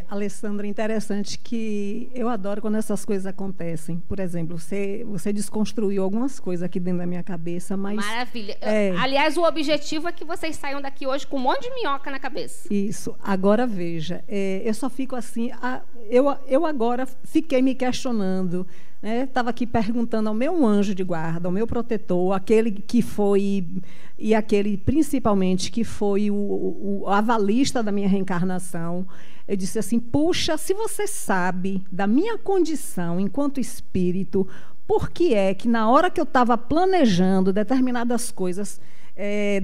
Alessandra, interessante que eu adoro quando essas coisas acontecem. Por exemplo, você desconstruiu algumas coisas aqui dentro da minha cabeça, mas... Maravilha. Aliás, o objetivo é que vocês saiam daqui hoje com um monte de minhoca na cabeça. Isso. Agora, veja, eu só fico assim... Eu agora fiquei me questionando, né? Estava aqui perguntando ao meu anjo de guarda, ao meu protetor, aquele que foi... E aquele, principalmente, que foi o avalista da minha reencarnação. Eu disse assim, puxa, se você sabe da minha condição enquanto espírito, por que é que na hora que eu estava planejando determinadas coisas,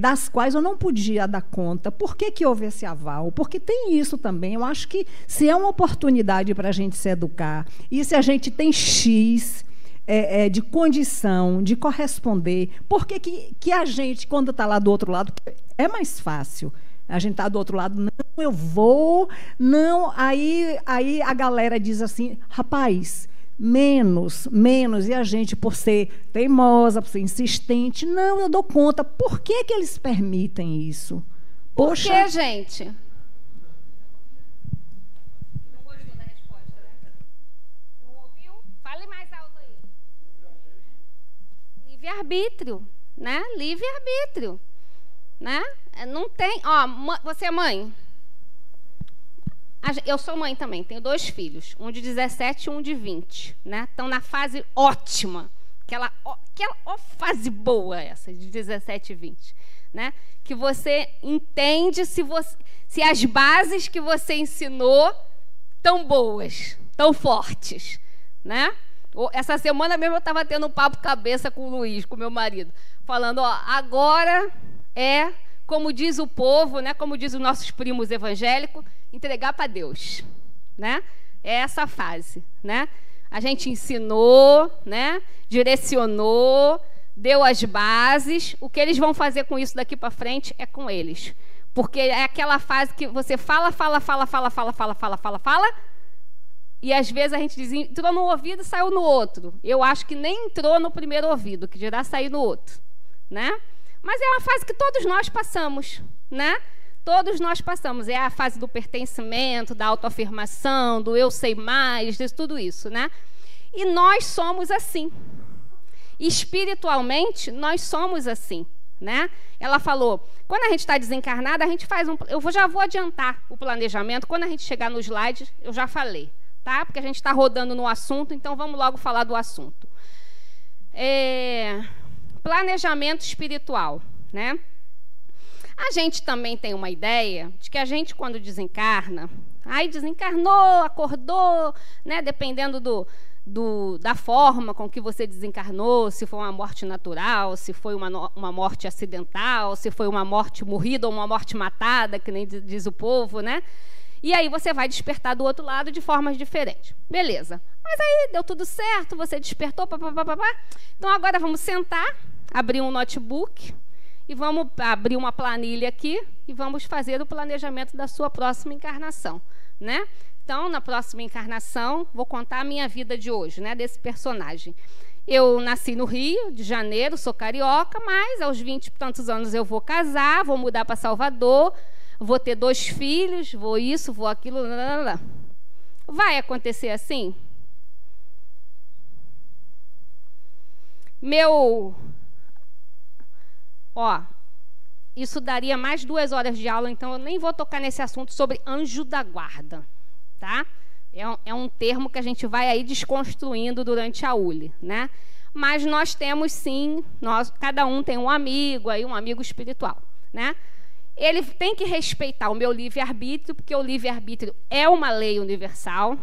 das quais eu não podia dar conta, por que houve esse aval? Porque tem isso também. Eu acho que se é uma oportunidade para a gente se educar, e se a gente tem X... de condição, de corresponder. Por que a gente, quando está lá do outro lado, é mais fácil? A gente está do outro lado, não, eu vou, não. Aí a galera diz assim, rapaz, menos. E a gente, por ser teimosa, por ser insistente, não, eu dou conta. Por que eles permitem isso? Poxa. Por que, gente? Livre-arbítrio, né? Livre-arbítrio, né? Não tem... você é mãe? Eu sou mãe também, tenho 2 filhos, um de 17 e um de 20, né? Estão na fase ótima, aquela fase boa essa, de 17 e 20, né? Que você entende se as bases que você ensinou estão boas, tão fortes, né? Essa semana mesmo eu estava tendo um papo cabeça com o Luiz, com meu marido, falando, agora como diz o povo, né, como diz os nossos primos evangélicos, entregar para Deus, né? É essa fase, né? A gente ensinou, né, direcionou, deu as bases, o que eles vão fazer com isso daqui para frente é com eles. Porque é aquela fase que você fala, e às vezes a gente diz, entrou no ouvido e saiu no outro. Eu acho que nem entrou no primeiro ouvido, que dirá sair no outro, né? Mas é uma fase que todos nós passamos, né? Todos nós passamos. É a fase do pertencimento, da autoafirmação, do eu sei mais, de tudo isso, né? E nós somos assim. Espiritualmente, nós somos assim, né? Ela falou, quando a gente está desencarnada, a gente faz eu já vou adiantar o planejamento. Quando a gente chegar no slide, eu já falei. Tá? Porque a gente está rodando no assunto, então vamos logo falar do assunto. Planejamento espiritual, né? A gente também tem uma ideia de que a gente, quando desencarna, aí desencarnou, acordou, né? Dependendo da forma com que você desencarnou, se foi uma morte natural, se foi uma morte acidental, se foi uma morte morrida ou uma morte matada, que nem diz o povo, né? E aí você vai despertar do outro lado de formas diferentes. Beleza. Mas aí deu tudo certo, você despertou, papapá. Então agora vamos sentar, abrir um notebook e vamos abrir uma planilha aqui e vamos fazer o planejamento da sua próxima encarnação, né? Então, na próxima encarnação, vou contar a minha vida de hoje, né, desse personagem. Eu nasci no Rio de Janeiro, sou carioca, mas aos 20 e tantos anos eu vou casar, vou mudar para Salvador, vou ter 2 filhos, vou isso, vou aquilo, Vai acontecer assim? Isso daria mais 2 horas de aula, então eu nem vou tocar nesse assunto sobre anjo da guarda, tá? É um termo que a gente vai aí desconstruindo durante a ULE, né? Mas nós temos sim, cada um tem um amigo, aí um amigo espiritual, né? Ele tem que respeitar o meu livre-arbítrio, porque o livre-arbítrio é uma lei universal.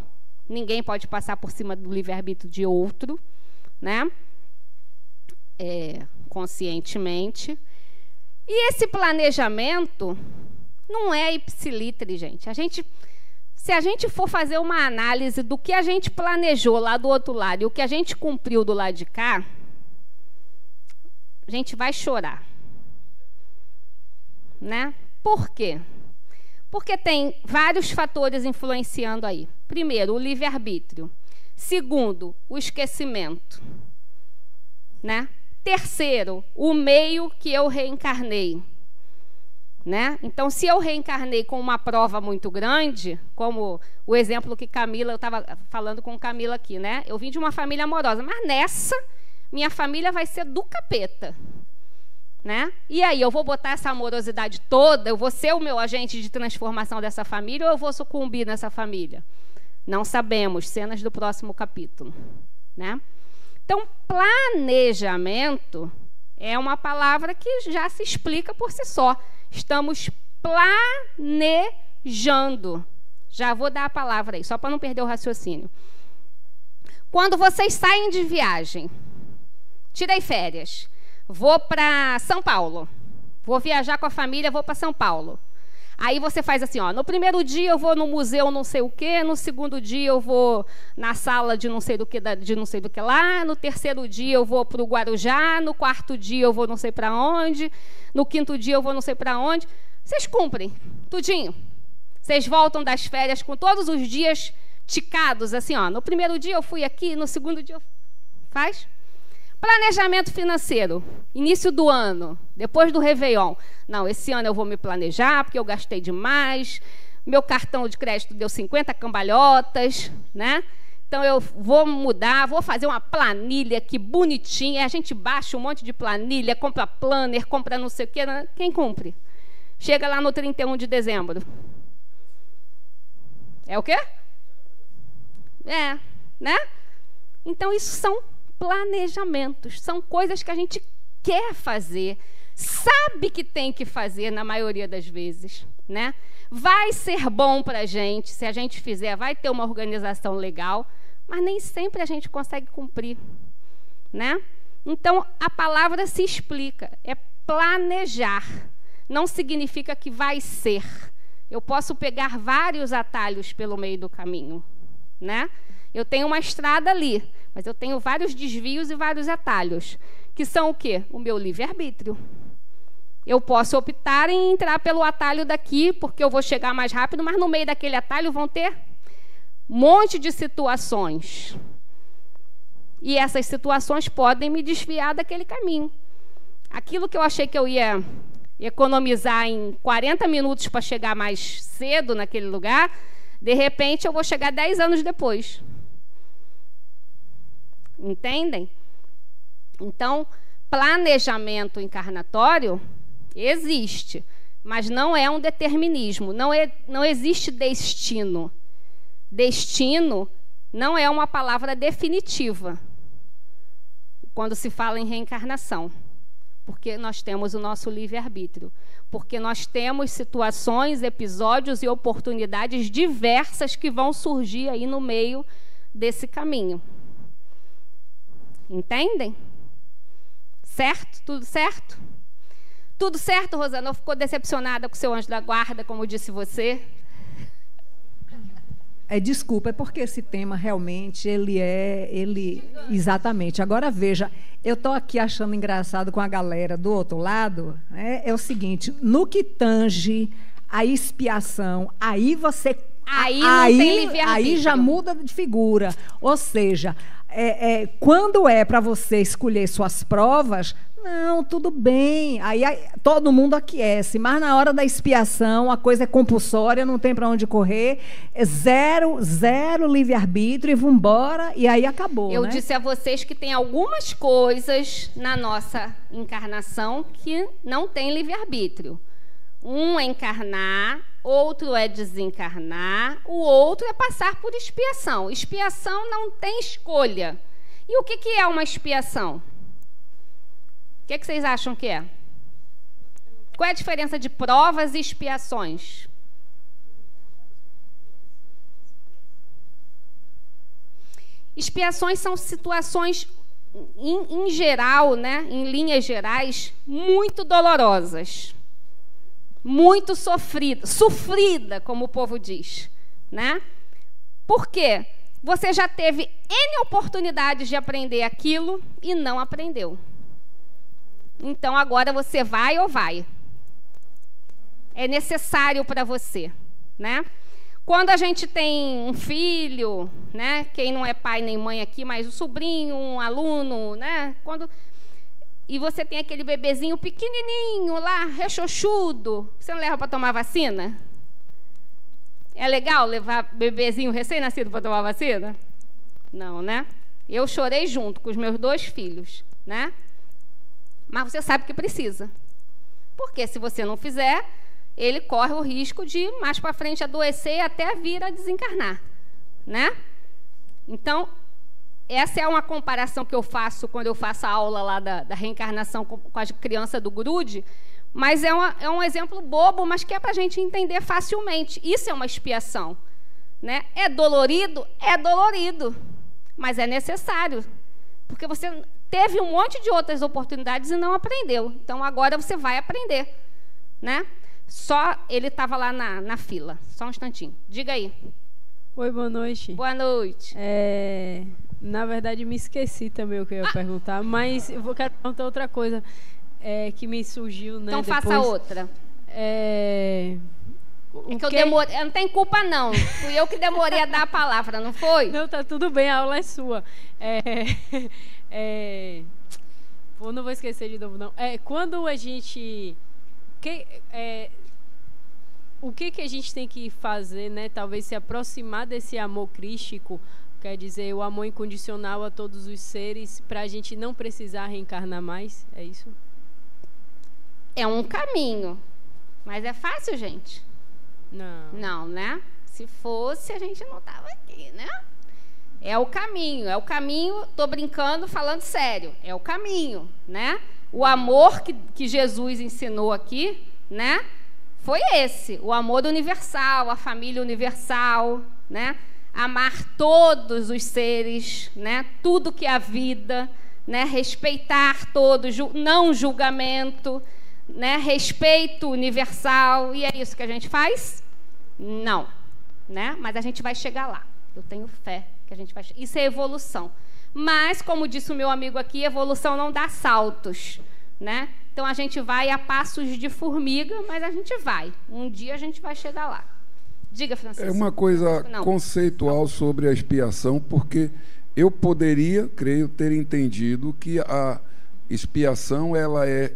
Ninguém pode passar por cima do livre-arbítrio de outro, né? Conscientemente. E esse planejamento não é ipsilítere, gente. Se a gente for fazer uma análise do que a gente planejou lá do outro lado e o que a gente cumpriu do lado de cá, a gente vai chorar. Né? Por quê? Porque tem vários fatores influenciando aí. Primeiro, o livre-arbítrio. Segundo, o esquecimento. Né? Terceiro, o meio que eu reencarnei. né? Então, se eu reencarnei com uma prova muito grande, como o exemplo que Camila, eu estava falando com Camila aqui, né? Eu vim de uma família amorosa, mas nessa, minha família vai ser do capeta, né? E aí, eu vou botar essa amorosidade toda, eu vou ser o meu agente de transformação dessa família ou eu vou sucumbir nessa família? Não sabemos, cenas do próximo capítulo, né? Então, planejamento é uma palavra que já se explica por si só. Estamos planejando. Já vou dar a palavra aí, só para não perder o raciocínio. Quando vocês saem de viagem, tirei férias, vou para São Paulo, vou viajar com a família, vou para São Paulo. Aí você faz assim, ó, no primeiro dia eu vou no museu não sei o quê, no segundo dia eu vou na sala de não sei do que lá, no terceiro dia eu vou para o Guarujá, no quarto dia eu vou não sei para onde, no quinto dia eu vou não sei para onde. Vocês cumprem, tudinho. Vocês voltam das férias com todos os dias ticados, assim, ó, no primeiro dia eu fui aqui, no segundo dia eu... Faz? Planejamento financeiro, início do ano, depois do Réveillon. Não, esse ano eu vou me planejar, porque eu gastei demais, meu cartão de crédito deu 50 cambalhotas, né? Então, eu vou mudar, vou fazer uma planilha aqui bonitinha, a gente baixa um monte de planilha, compra planner, compra não sei o quê, né? Quem cumpre? Chega lá no 31 de dezembro. É o quê? É, né? Então, isso são planejamentos, são coisas que a gente quer fazer, sabe que tem que fazer na maioria das vezes, né? Vai ser bom para a gente, se a gente fizer, vai ter uma organização legal, mas nem sempre a gente consegue cumprir, né? Então, a palavra se explica, é planejar, não significa que vai ser. Eu posso pegar vários atalhos pelo meio do caminho, né? Eu tenho uma estrada ali, mas eu tenho vários desvios e vários atalhos, que são o quê? O meu livre-arbítrio. Eu posso optar em entrar pelo atalho daqui, porque eu vou chegar mais rápido, mas no meio daquele atalho vão ter um monte de situações. E essas situações podem me desviar daquele caminho. Aquilo que eu achei que eu ia economizar em 40 minutos para chegar mais cedo naquele lugar, de repente eu vou chegar 10 anos depois. Entendem? Então, planejamento encarnatório existe, mas não é um determinismo, não existe destino. Destino não é uma palavra definitiva quando se fala em reencarnação, porque nós temos o nosso livre-arbítrio, porque nós temos situações, episódios e oportunidades diversas que vão surgir aí no meio desse caminho. Entendem? Certo? Tudo certo? Tudo certo, Rosana? Ou ficou decepcionada com o seu anjo da guarda, como disse você? Desculpa, é porque esse tema realmente, exatamente. Agora, veja, eu estou aqui achando engraçado com a galera do outro lado, é o seguinte, no que tange a expiação, aí você... Aí não tem livre-arbítrio. Aí já muda de figura. Ou seja, quando é para você escolher suas provas, não, tudo bem. Aí todo mundo aquece. Mas na hora da expiação, a coisa é compulsória, não tem para onde correr. Zero livre-arbítrio e vambora. E aí acabou. Eu disse a vocês que tem algumas coisas na nossa encarnação que não tem livre-arbítrio. Um é encarnar, outro é desencarnar, o outro é passar por expiação. Expiação não tem escolha. E o que é uma expiação? O que vocês acham que é? Qual é a diferença de provas e expiações? Expiações são situações, em geral, né, em linhas gerais, muito dolorosas. Muito sofrida, como o povo diz, né? Por quê? Você já teve N oportunidades de aprender aquilo e não aprendeu. Então, agora você vai ou vai. É necessário para você, né? Quando a gente tem um filho, né? Quem não é pai nem mãe aqui, mas um sobrinho, um aluno, né? e você tem aquele bebezinho pequenininho lá, rechochudo, você não leva para tomar vacina? É legal levar bebezinho recém-nascido para tomar vacina? Não, né? Eu chorei junto com os meus 2 filhos, né? Mas você sabe que precisa. Porque se você não fizer, ele corre o risco de mais para frente adoecer e até vir a desencarnar, né? Então, essa é uma comparação que eu faço quando eu faço a aula lá da reencarnação com a criança do grude, mas é um exemplo bobo, mas que é para a gente entender facilmente. Isso é uma expiação, né? É dolorido? É dolorido, mas é necessário, porque você teve um monte de outras oportunidades e não aprendeu. Então, agora você vai aprender, né? Só ele estava lá na fila. Só um instantinho. Diga aí. Oi, boa noite. Boa noite. Na verdade, me esqueci também o que eu ia perguntar, mas eu quero perguntar outra coisa que me surgiu, né? Então, depois. faça outra. Eu demorei. Não tem culpa, não. Fui eu que demorei a dar a palavra, não foi? Não, tá tudo bem, a aula é sua. Não vou esquecer de novo, não. Quando a gente... o que a gente tem que fazer, né? Talvez se aproximar desse amor crístico, quer dizer, o amor incondicional a todos os seres, para a gente não precisar reencarnar mais, é isso? É um caminho, mas é fácil, gente? Não. Não, né? Se fosse, a gente não estava aqui, né? É o caminho, tô brincando, falando sério, é o caminho, né? O amor que Jesus ensinou aqui, né? Foi esse, o amor universal, a família universal, né? Amar todos os seres, né? Tudo que é a vida, né? Respeitar todos, não julgamento, né? Respeito universal, e é isso que a gente faz? Não, né? Mas a gente vai chegar lá. Eu tenho fé que a gente vai chegar. Isso é evolução. Mas, como disse o meu amigo aqui, evolução não dá saltos, né? Então a gente vai a passos de formiga, mas a gente vai. Um dia a gente vai chegar lá. Diga, Francisco. É uma coisa conceitual sobre a expiação, porque eu poderia, creio, ter entendido que a expiação ela é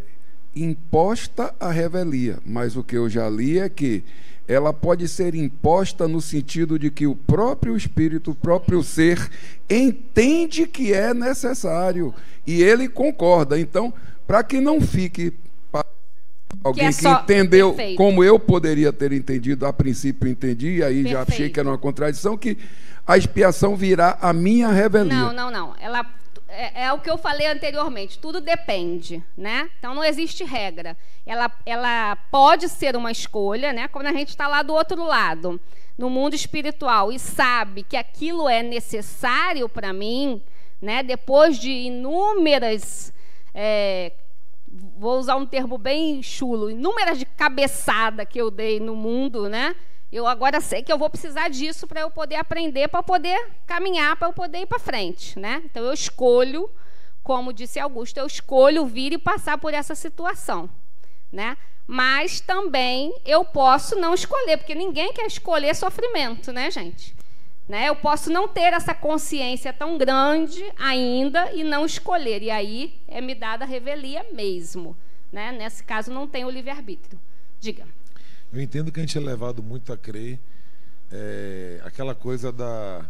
imposta à revelia, mas o que eu já li é que ela pode ser imposta no sentido de que o próprio espírito, o próprio ser, entende que é necessário e ele concorda. Então, para que não fique alguém que entendeu perfeito, como eu poderia ter entendido, a princípio entendi, e aí perfeito, já achei que era uma contradição, que a expiação virá a minha revelia. Não. Ela é o que eu falei anteriormente, tudo depende, né? Então não existe regra. Ela pode ser uma escolha, né? Quando a gente está lá do outro lado, no mundo espiritual, e sabe que aquilo é necessário para mim, né? Depois de inúmeras... vou usar um termo bem chulo, inúmeras de cabeçada que eu dei no mundo, né? Eu agora sei que eu vou precisar disso para eu poder aprender, para eu poder caminhar, para eu poder ir para frente, né? Então eu escolho, como disse Augusto, eu escolho vir e passar por essa situação, né? Mas também eu posso não escolher, porque ninguém quer escolher sofrimento, né, gente? Né? Eu posso não ter essa consciência tão grande ainda e não escolher. E aí é me dada a revelia mesmo. Né? Nesse caso, não tem o livre-arbítrio. Diga. Eu entendo que a gente é levado muito a crer aquela coisa da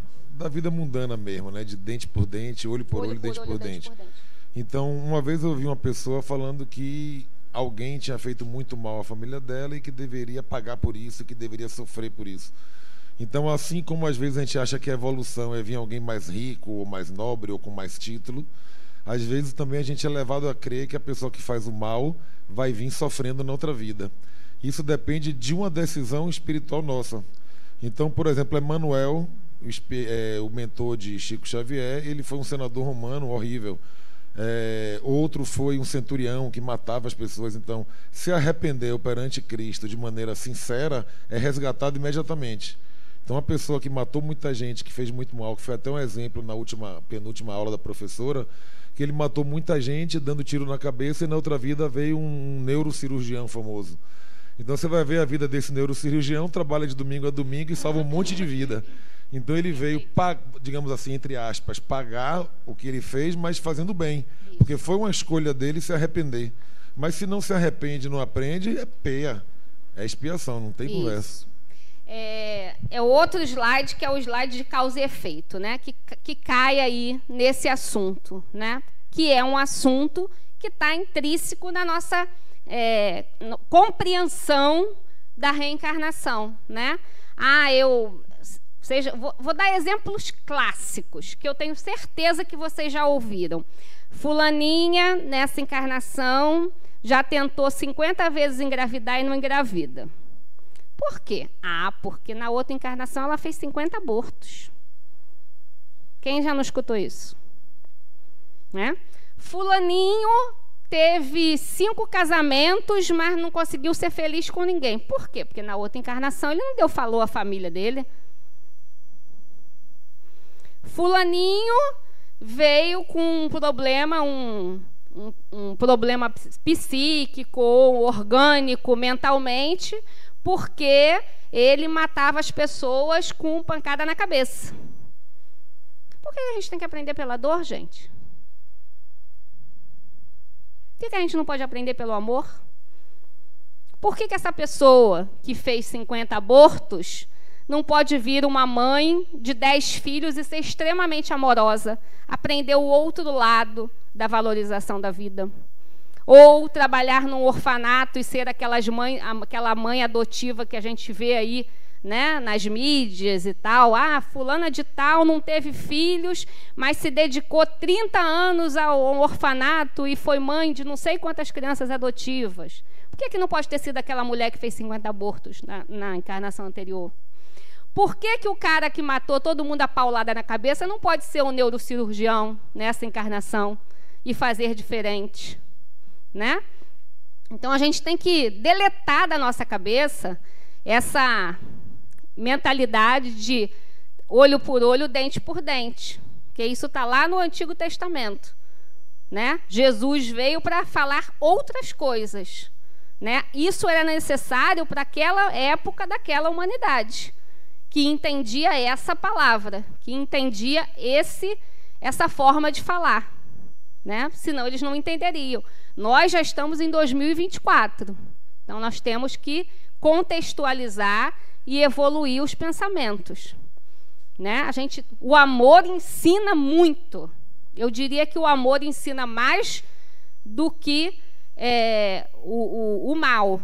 vida mundana mesmo, né? De dente por dente, olho por olho, dente por dente. Então, uma vez eu ouvi uma pessoa falando que alguém tinha feito muito mal à família dela e que deveria pagar por isso, que deveria sofrer por isso. Então, assim como às vezes a gente acha que a evolução é vir alguém mais rico, ou mais nobre, ou com mais título, às vezes também a gente é levado a crer que a pessoa que faz o mal vai vir sofrendo na outra vida. Isso depende de uma decisão espiritual nossa. Então, por exemplo, Emmanuel, o mentor de Chico Xavier, ele foi um senador romano horrível. Outro foi um centurião que matava as pessoas. Então, se arrependeu perante Cristo de maneira sincera, é resgatado imediatamente. Então, uma pessoa que matou muita gente, que fez muito mal, que foi até um exemplo na penúltima aula da professora, que ele matou muita gente dando tiro na cabeça e na outra vida veio um neurocirurgião famoso. Então você vai ver a vida desse neurocirurgião, trabalha de domingo a domingo e salva um monte de vida. Então ele veio, digamos assim, entre aspas, pagar o que ele fez, mas fazendo bem. Porque foi uma escolha dele se arrepender. Mas se não se arrepende, não aprende, é peia. É expiação, não tem conversa. É outro slide, que é o slide de causa e efeito, né? Que cai aí nesse assunto, né? Que é um assunto que está intrínseco na nossa compreensão da reencarnação, né? Vou dar exemplos clássicos, que eu tenho certeza que vocês já ouviram. Fulaninha, nessa encarnação, já tentou 50 vezes engravidar e não engravida. Por quê? Porque na outra encarnação ela fez 50 abortos. Quem já não escutou isso? Né? Fulaninho teve 5 casamentos, mas não conseguiu ser feliz com ninguém. Por quê? Porque na outra encarnação ele não falou à família dele. Fulaninho veio com um problema, um problema psíquico, orgânico, mentalmente, porque ele matava as pessoas com pancada na cabeça. Por que a gente tem que aprender pela dor, gente? Por que a gente não pode aprender pelo amor? Por que essa pessoa que fez 50 abortos não pode vir uma mãe de 10 filhos e ser extremamente amorosa, aprender o outro lado da valorização da vida? Ou trabalhar num orfanato e ser aquela mãe adotiva que a gente vê aí, né, nas mídias e tal. Fulana de tal não teve filhos, mas se dedicou 30 anos ao orfanato e foi mãe de não sei quantas crianças adotivas. Por que não pode ter sido aquela mulher que fez 50 abortos na encarnação anterior? Por que o cara que matou todo mundo a paulada na cabeça não pode ser um neurocirurgião nessa encarnação e fazer diferente? Né? Então a gente tem que deletar da nossa cabeça essa mentalidade de olho por olho, dente por dente, que isso está lá no Antigo Testamento, né? Jesus veio para falar outras coisas, né? Isso era necessário para aquela época daquela humanidade, que entendia essa palavra, que entendia essa forma de falar, né? Senão eles não entenderiam. Nós já estamos em 2024, então nós temos que contextualizar e evoluir os pensamentos, né? O amor ensina muito. Eu diria que o amor ensina mais do que o mal.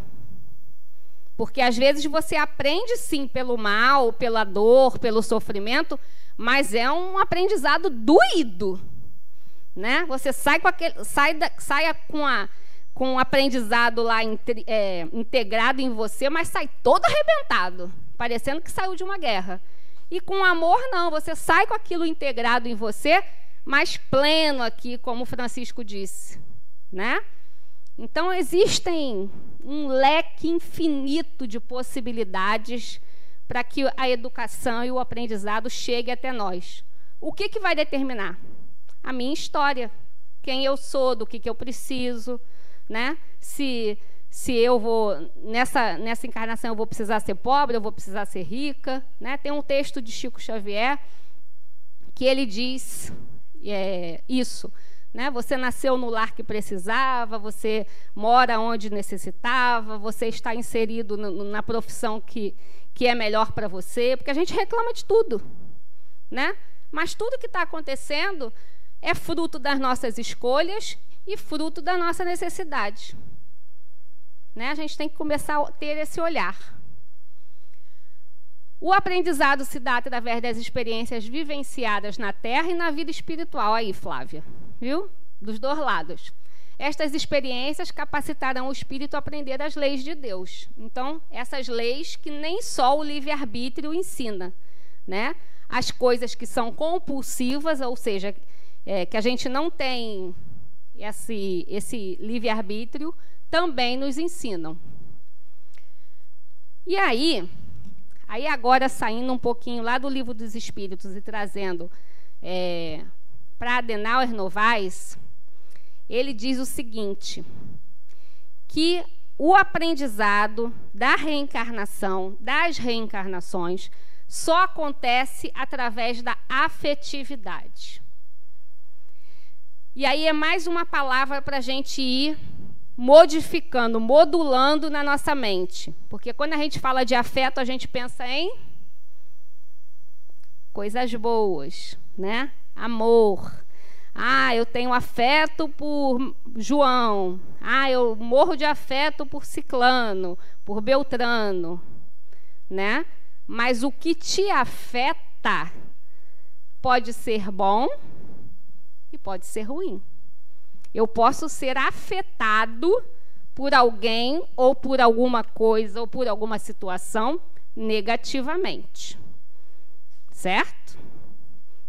Porque, às vezes, você aprende, sim, pelo mal, pela dor, pelo sofrimento, mas é um aprendizado doído, né? Você sai com um aprendizado lá integrado em você, mas sai todo arrebentado, parecendo que saiu de uma guerra. E com amor, não. Você sai com aquilo integrado em você, mas pleno aqui, como o Francisco disse, né? Então, existem um leque infinito de possibilidades para que a educação e o aprendizado chegue até nós. O que vai determinar? A minha história. Quem eu sou, do que eu preciso, né? Se eu vou, nessa encarnação, eu vou precisar ser pobre, eu vou precisar ser rica, né? Tem um texto de Chico Xavier que ele diz isso, né? Você nasceu no lar que precisava, você mora onde necessitava, você está inserido na profissão que é melhor para você, porque a gente reclama de tudo, né? Mas tudo que está acontecendo é fruto das nossas escolhas e fruto da nossa necessidade, né? A gente tem que começar a ter esse olhar. O aprendizado se dá através das experiências vivenciadas na Terra e na vida espiritual. Aí, Flávia, viu? Dos dois lados. Estas experiências capacitarão o espírito a aprender as leis de Deus. Então, essas leis que nem só o livre-arbítrio ensina, né? As coisas que são compulsivas, ou seja, que a gente não tem esse livre-arbítrio, também nos ensinam. E aí agora saindo um pouquinho lá do Livro dos Espíritos e trazendo para Adenauer Novaes, ele diz o seguinte, que o aprendizado da reencarnação, das reencarnações, só acontece através da afetividade. E aí é mais uma palavra para a gente ir modificando, modulando na nossa mente. Porque quando a gente fala de afeto, a gente pensa em coisas boas, né? Amor. Ah, eu tenho afeto por João. Ah, eu morro de afeto por Ciclano, por Beltrano, né? Mas o que te afeta pode ser bom e pode ser ruim. Eu posso ser afetado por alguém ou por alguma coisa ou por alguma situação negativamente. Certo?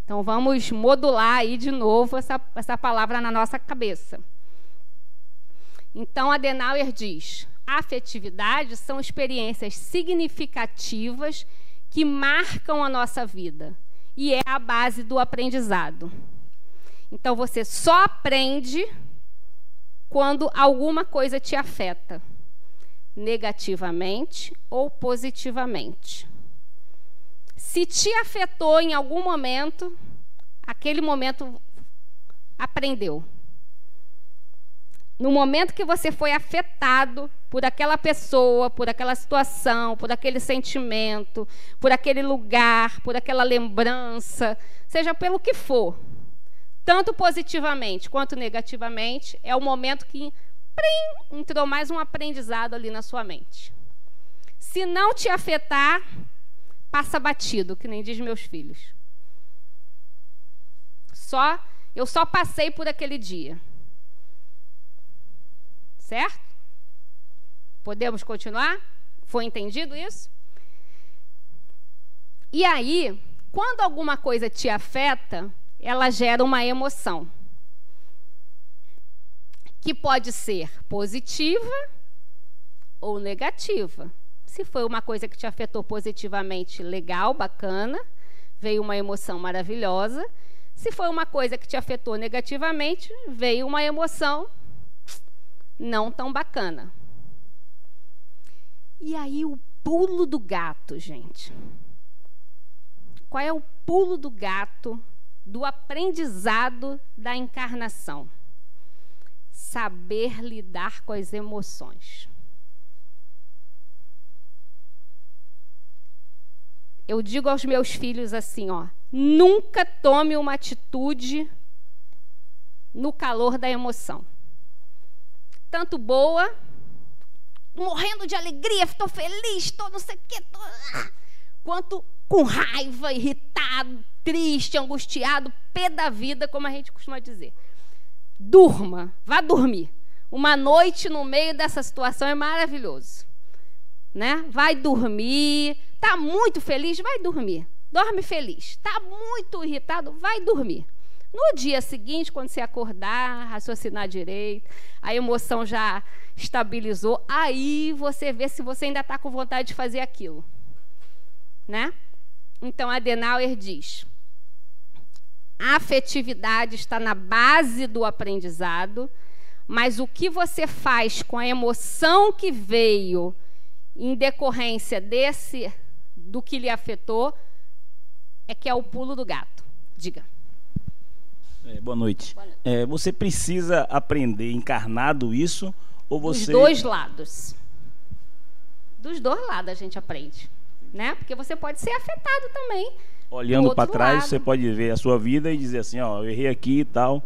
Então, vamos modular aí de novo essa palavra na nossa cabeça. Então, Adenauer diz: afetividade são experiências significativas que marcam a nossa vida e é a base do aprendizado. Então, você só aprende quando alguma coisa te afeta, negativamente ou positivamente. Se te afetou em algum momento, aquele momento aprendeu. No momento que você foi afetado por aquela pessoa, por aquela situação, por aquele sentimento, por aquele lugar, por aquela lembrança, seja pelo que for, tanto positivamente quanto negativamente, é o momento que entrou mais um aprendizado ali na sua mente. Se não te afetar, passa batido, que nem diz meus filhos. Eu só passei por aquele dia. Certo? Podemos continuar? Foi entendido isso? E aí, quando alguma coisa te afeta, ela gera uma emoção, que pode ser positiva ou negativa. Se foi uma coisa que te afetou positivamente, legal, bacana, veio uma emoção maravilhosa. Se foi uma coisa que te afetou negativamente, veio uma emoção não tão bacana. E aí o pulo do gato, gente. Qual é o pulo do gato do aprendizado da encarnação? Saber lidar com as emoções. Eu digo aos meus filhos assim, ó, nunca tome uma atitude no calor da emoção. Tanto boa, morrendo de alegria, estou feliz, estou não sei o quê, quanto com raiva, irritado, triste, angustiado, pé da vida, como a gente costuma dizer. Durma, vá dormir. Uma noite no meio dessa situação é maravilhoso, né? Vai dormir. Está muito feliz? Vai dormir. Dorme feliz. Está muito irritado? Vai dormir. No dia seguinte, quando você acordar, raciocinar direito, a emoção já estabilizou, aí você vê se você ainda está com vontade de fazer aquilo. Né? Então, Adenauer diz: a afetividade está na base do aprendizado, mas o que você faz com a emoção que veio em decorrência do que lhe afetou é que é o pulo do gato. Diga. Boa noite. Boa noite. Você precisa aprender encarnado isso ou você... Dos dois lados. Dos dois lados a gente aprende, né? Porque você pode ser afetado também. Olhando para trás, você pode ver a sua vida e dizer assim, ó, eu errei aqui e tal,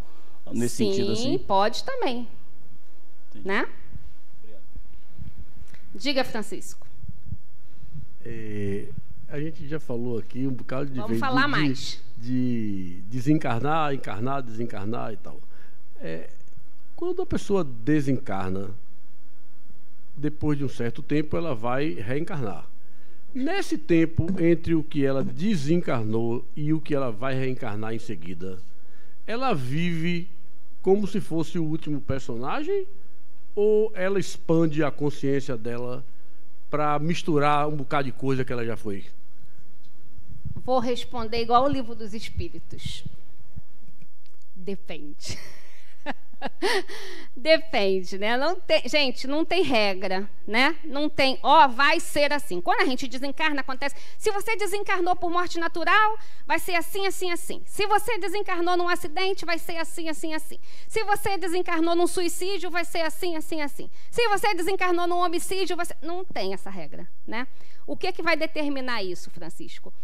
nesse sentido assim. Sim, pode também. Entendi. Né? Obrigado. Diga, Francisco. A gente já falou aqui um bocado de Vamos falar mais. De desencarnar, encarnar, desencarnar e tal. Quando a pessoa desencarna, depois de um certo tempo, ela vai reencarnar. Nesse tempo, entre o que ela desencarnou e o que ela vai reencarnar em seguida, ela vive como se fosse o último personagem? Ou ela expande a consciência dela para misturar um bocado de coisa que ela já foi? Vou responder igual o Livro dos Espíritos. Depende. Depende, né? Gente, não tem regra, né? Não tem, vai ser assim. Quando a gente desencarna, acontece. Se você desencarnou por morte natural, vai ser assim, assim, assim. Se você desencarnou num acidente, vai ser assim, assim, assim. Se você desencarnou num suicídio, vai ser assim, assim, assim. Se você desencarnou num homicídio, não tem essa regra, né? O que vai determinar isso, Francisco?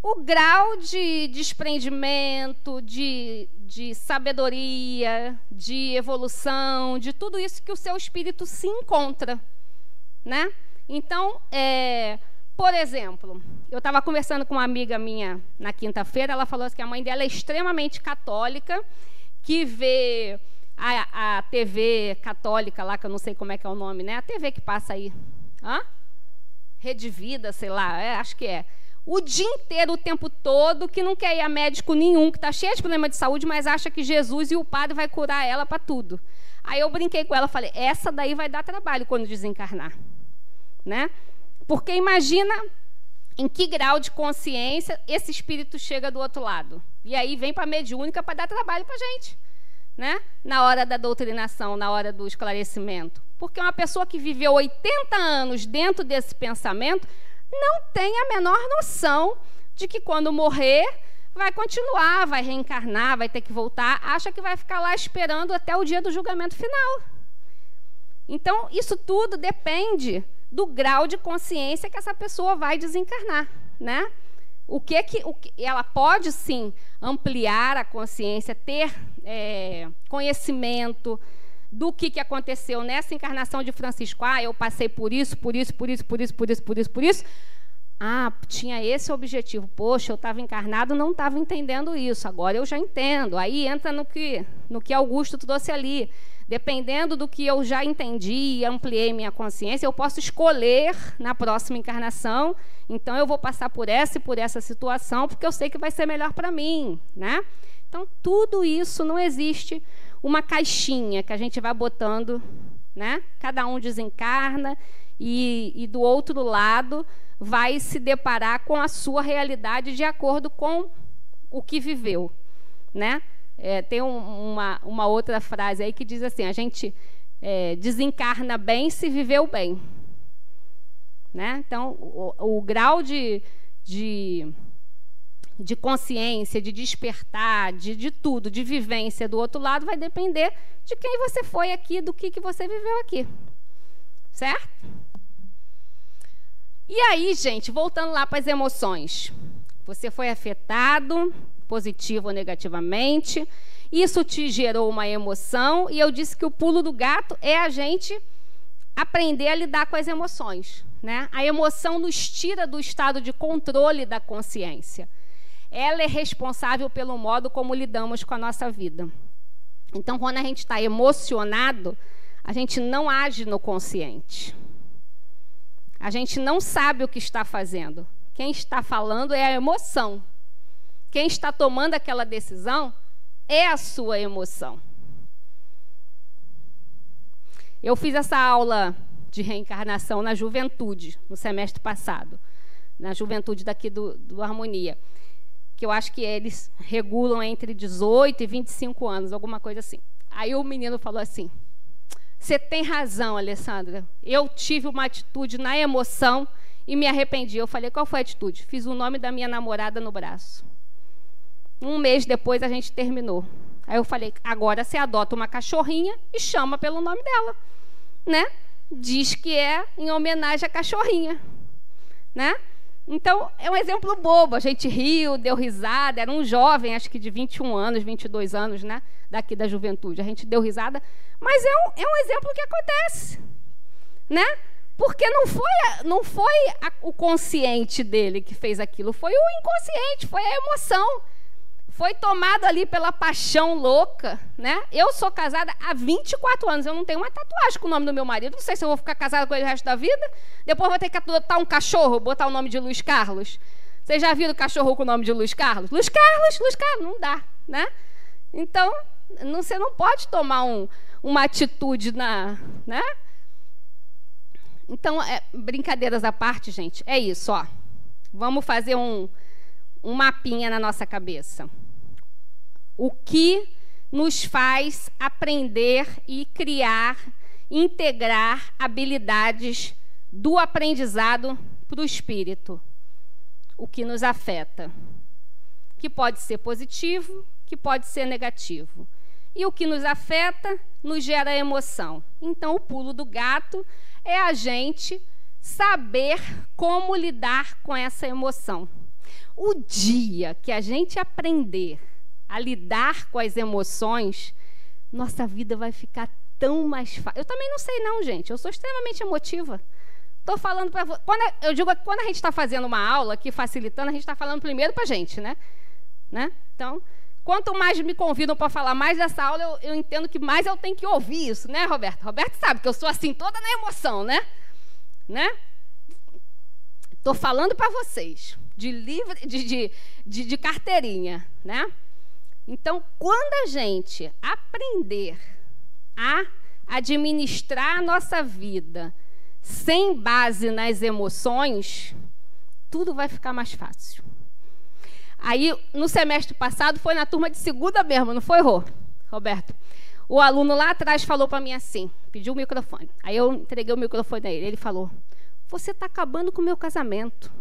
O grau de desprendimento, de sabedoria, de evolução, de tudo isso que o seu espírito se encontra, né? Então, por exemplo, eu estava conversando com uma amiga minha na quinta-feira, ela falou que a mãe dela é extremamente católica, que vê a TV católica lá, que eu não sei como é que é o nome, né? A TV que passa aí. Rede Vida, sei lá, acho que é. O dia inteiro, o tempo todo, que não quer ir a médico nenhum, que está cheio de problema de saúde, mas acha que Jesus e o padre vai curar ela para tudo. Aí eu brinquei com ela, falei, essa daí vai dar trabalho quando desencarnar, né? Porque imagina em que grau de consciência esse espírito chega do outro lado. E aí vem para a mediúnica para dar trabalho para a gente, né? Na hora da doutrinação, na hora do esclarecimento. Porque uma pessoa que viveu 80 anos dentro desse pensamento não tem a menor noção de que quando morrer vai continuar, vai reencarnar, vai ter que voltar, acha que vai ficar lá esperando até o dia do julgamento final. Então, isso tudo depende do grau de consciência que essa pessoa vai desencarnar, né? Ela pode, sim, ampliar a consciência, ter conhecimento do que aconteceu nessa encarnação de Francisco. Eu passei por isso, por isso, por isso, por isso, por isso, por isso, por isso. Tinha esse objetivo. Poxa, eu estava encarnado, não estava entendendo isso. Agora eu já entendo. Aí entra no que Augusto trouxe ali. Dependendo do que eu já entendi e ampliei minha consciência, eu posso escolher na próxima encarnação. Então, eu vou passar por essa e por essa situação, porque eu sei que vai ser melhor para mim, né? Então, tudo isso não existe uma caixinha que a gente vai botando, né? Cada um desencarna e do outro lado vai se deparar com a sua realidade de acordo com o que viveu, né? Tem uma outra frase aí que diz assim, a gente desencarna bem se viveu bem, né? Então, o grau de consciência, de despertar, de tudo, de vivência do outro lado, vai depender de quem você foi aqui, do que você viveu aqui. Certo? E aí, gente, voltando lá para as emoções. Você foi afetado, positivo ou negativamente, isso te gerou uma emoção, e eu disse que o pulo do gato é a gente aprender a lidar com as emoções, né? A emoção nos tira do estado de controle da consciência. Ela é responsável pelo modo como lidamos com a nossa vida. Então, quando a gente está emocionado, a gente não age no consciente. A gente não sabe o que está fazendo. Quem está falando é a emoção. Quem está tomando aquela decisão é a sua emoção. Eu fiz essa aula de reencarnação na juventude, no semestre passado. Na juventude daqui do Harmonia. Que eu acho que eles regulam entre 18 e 25 anos, alguma coisa assim. Aí o menino falou assim, você tem razão, Alessandra, eu tive uma atitude na emoção e me arrependi. Eu falei, qual foi a atitude? Fiz o nome da minha namorada no braço. Um mês depois a gente terminou. Aí eu falei, agora você adota uma cachorrinha e chama pelo nome dela, né? Diz que é em homenagem à cachorrinha, né? Então, é um exemplo bobo. A gente riu, deu risada. Era um jovem, acho que de 21 anos, 22 anos, né? Daqui da juventude. A gente deu risada. Mas é um exemplo que acontece, né? Porque não foi o consciente dele que fez aquilo. Foi o inconsciente, foi a emoção. Foi tomado ali pela paixão louca, né? Eu sou casada há 24 anos. Eu não tenho uma tatuagem com o nome do meu marido. Não sei se eu vou ficar casada com ele o resto da vida. Depois vou ter que adotar um cachorro, botar o nome de Luiz Carlos. Vocês já viram cachorro com o nome de Luiz Carlos? Luiz Carlos, não dá, né? Então, você não pode tomar uma atitude né? Então, brincadeiras à parte, gente, é isso, ó. Vamos fazer um mapinha na nossa cabeça. O que nos faz aprender e criar, integrar habilidades do aprendizado para o espírito, o que nos afeta, que pode ser positivo, que pode ser negativo. E o que nos afeta nos gera emoção. Então, o pulo do gato é a gente saber como lidar com essa emoção. O dia que a gente aprender a lidar com as emoções, nossa vida vai ficar tão mais fácil. Eu também não sei não, gente. Eu sou extremamente emotiva. Estou falando para você. Eu digo que quando a gente está fazendo uma aula aqui, facilitando, a gente está falando primeiro para a gente, né? Então, quanto mais me convidam para falar mais dessa aula, eu entendo que mais eu tenho que ouvir isso, né, Roberto? Roberto sabe que eu sou assim, toda na emoção, né? Estou falando para vocês, de carteirinha, né? Então, quando a gente aprender a administrar a nossa vida sem base nas emoções, tudo vai ficar mais fácil. Aí, no semestre passado, foi na turma de segunda mesmo, não foi, Roberto? O aluno lá atrás falou para mim assim, pediu o microfone. Aí eu entreguei o microfone a ele. Ele falou, você está acabando com o meu casamento.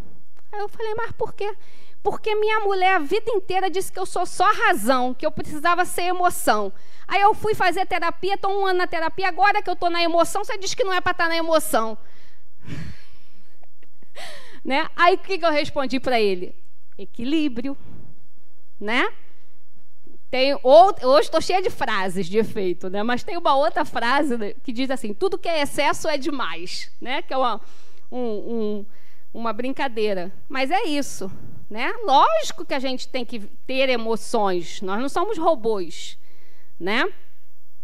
Aí eu falei, mas por quê? Porque minha mulher a vida inteira disse que eu sou só razão, que eu precisava ser emoção. Aí eu fui fazer terapia, estou 1 ano na terapia, agora que eu estou na emoção, você diz que não é para estar na emoção. Né? Aí o que eu respondi para ele? Equilíbrio. Né? Hoje estou cheia de frases de efeito, né? Mas tem uma outra frase, né, que diz assim, tudo que é excesso é demais, né? Que é uma brincadeira. Mas é isso. Né? Lógico que a gente tem que ter emoções, nós não somos robôs. Né?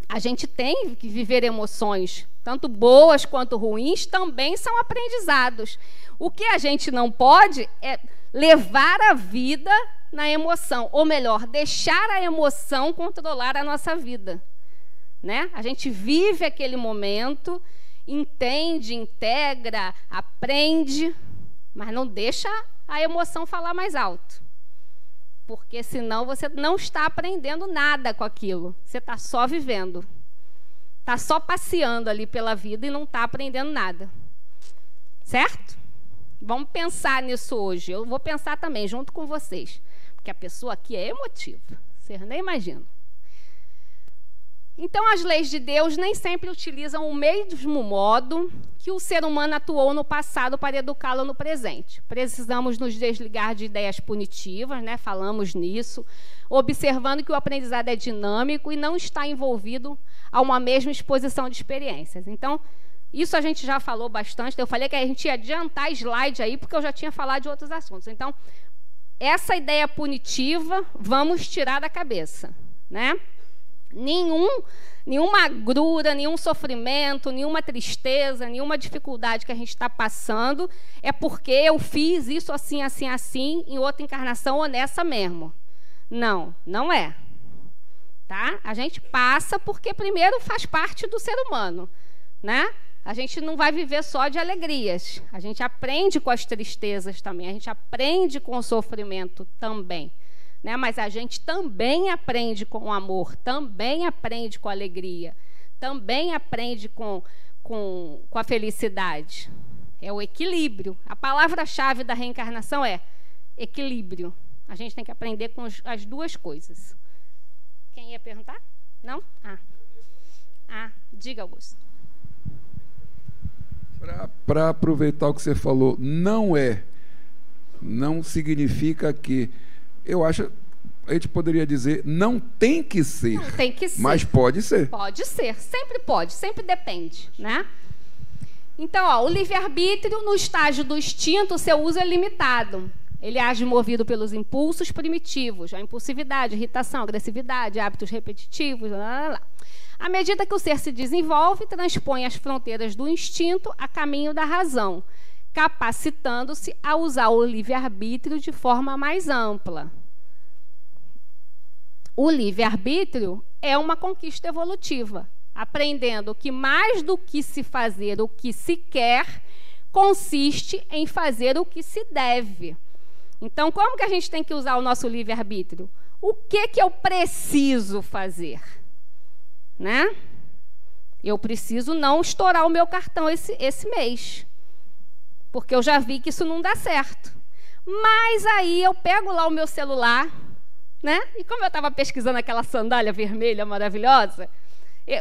A gente tem que viver emoções, tanto boas quanto ruins, também são aprendizados. O que a gente não pode é levar a vida na emoção, ou melhor, deixar a emoção controlar a nossa vida. Né? A gente vive aquele momento, entende, integra, aprende, mas não deixa a emoção falar mais alto. Porque senão você não está aprendendo nada com aquilo. Você está só vivendo. Está só passeando ali pela vida e não está aprendendo nada. Certo? Vamos pensar nisso hoje. Eu vou pensar também, junto com vocês. Porque a pessoa aqui é emotiva. Vocês nem imaginam. Então, as leis de Deus nem sempre utilizam o mesmo modo que o ser humano atuou no passado para educá-lo no presente. Precisamos nos desligar de ideias punitivas, né? Falamos nisso, observando que o aprendizado é dinâmico e não está envolvido a uma mesma exposição de experiências. Então, isso a gente já falou bastante. Eu falei que a gente ia adiantar slide aí, porque eu já tinha falado de outros assuntos. Então, essa ideia punitiva, vamos tirar da cabeça, né? Nenhuma agrura, nenhum sofrimento, nenhuma tristeza, nenhuma dificuldade que a gente está passando é porque eu fiz isso assim, assim, assim, em outra encarnação ou nessa mesmo. Não, não é. Tá? A gente passa porque, primeiro, faz parte do ser humano. Né? A gente não vai viver só de alegrias. A gente aprende com as tristezas também. A gente aprende com o sofrimento também. Né? Mas a gente também aprende com o amor, também aprende com a alegria, também aprende com a felicidade. É o equilíbrio. A palavra-chave da reencarnação é equilíbrio. A gente tem que aprender com as duas coisas. Quem ia perguntar? Não? Diga, Augusto. Para aproveitar o que você falou, não significa que... Eu acho, a gente poderia dizer, não tem que ser. Não tem que ser. Mas pode ser. Pode ser, sempre pode, sempre depende, né? Então, o livre-arbítrio, no estágio do instinto, o seu uso é limitado. Ele age movido pelos impulsos primitivos, a impulsividade, irritação, agressividade, hábitos repetitivos, À medida que o ser se desenvolve, transpõe as fronteiras do instinto a caminho da razão, capacitando-se a usar o livre-arbítrio de forma mais ampla. O livre-arbítrio é uma conquista evolutiva, aprendendo que mais do que se fazer o que se quer, consiste em fazer o que se deve. Então, como que a gente tem que usar o nosso livre-arbítrio? O que eu preciso fazer? Né? Eu preciso não estourar o meu cartão esse mês, porque eu já vi que isso não dá certo. Mas aí eu pego lá o meu celular, né? E como eu estava pesquisando aquela sandália vermelha maravilhosa,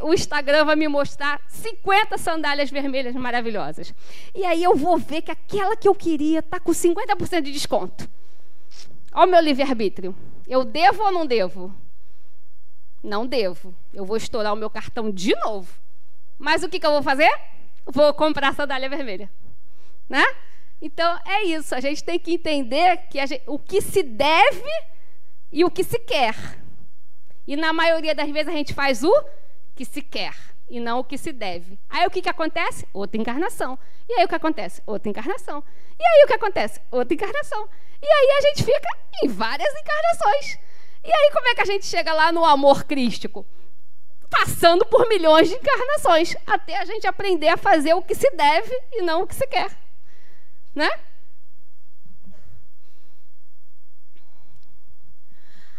o Instagram vai me mostrar 50 sandálias vermelhas maravilhosas. E aí eu vou ver que aquela que eu queria está com 50% de desconto. Olha o meu livre-arbítrio. Eu devo ou não devo? Não devo. Eu vou estourar o meu cartão de novo. Mas o que eu vou fazer? Vou comprar a sandália vermelha. Né? Então, é isso. A gente tem que entender que o que se deve e o que se quer. E, na maioria das vezes, a gente faz o que se quer e não o que se deve. Aí, o que acontece? Outra encarnação. E aí, o que acontece? Outra encarnação. E aí, o que acontece? Outra encarnação. E aí, a gente fica em várias encarnações. E aí, como é que a gente chega lá no amor crístico? Passando por milhões de encarnações, até a gente aprender a fazer o que se deve e não o que se quer. Né?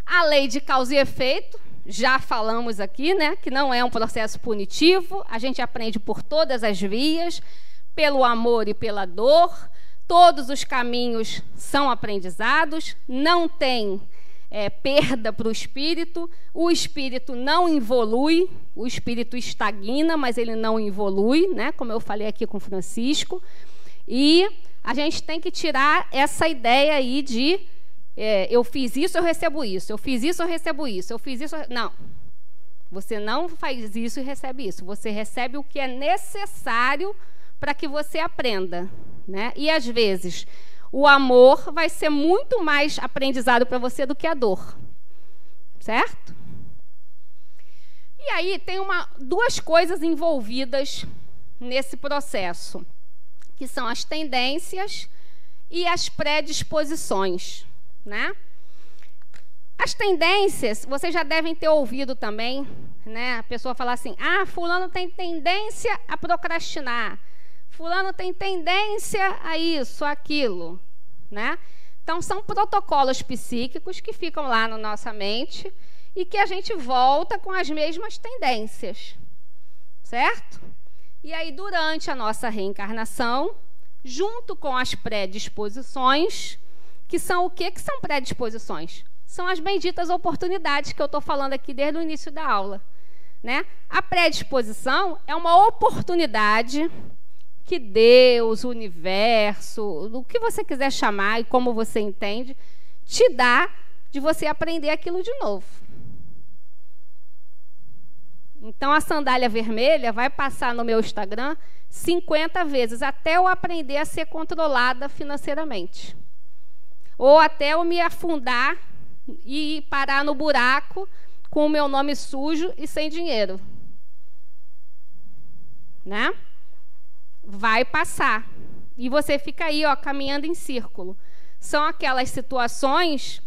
A lei de causa e efeito, já falamos aqui, né, que não é um processo punitivo, a gente aprende por todas as vias, pelo amor e pela dor, todos os caminhos são aprendizados, não tem perda para o espírito não evolui, o espírito estagna, mas ele não evolui, né, como eu falei aqui com Francisco, e a gente tem que tirar essa ideia aí de eu fiz isso, eu recebo isso, eu fiz isso, eu recebo isso, eu fiz isso... Não. Você não faz isso e recebe isso. Você recebe o que é necessário para que você aprenda. Né? E, às vezes, o amor vai ser muito mais aprendizado para você do que a dor. Certo? E aí tem duas coisas envolvidas nesse processo, que são as tendências e as predisposições. Né? As tendências, vocês já devem ter ouvido também, né? A pessoa falar assim, fulano tem tendência a procrastinar, fulano tem tendência a isso, aquilo. Né? Então, são protocolos psíquicos que ficam lá na nossa mente e que a gente volta com as mesmas tendências. Certo? E aí, durante a nossa reencarnação, junto com as predisposições, que são o quê? Que são predisposições? São as benditas oportunidades que eu estou falando aqui desde o início da aula. Né? A predisposição é uma oportunidade que Deus, o universo, o que você quiser chamar e como você entende, te dá de você aprender aquilo de novo. Então, a sandália vermelha vai passar no meu Instagram 50 vezes, até eu aprender a ser controlada financeiramente. Ou até eu me afundar e parar no buraco com o meu nome sujo e sem dinheiro. Né? Vai passar. E você fica aí, caminhando em círculo. São aquelas situações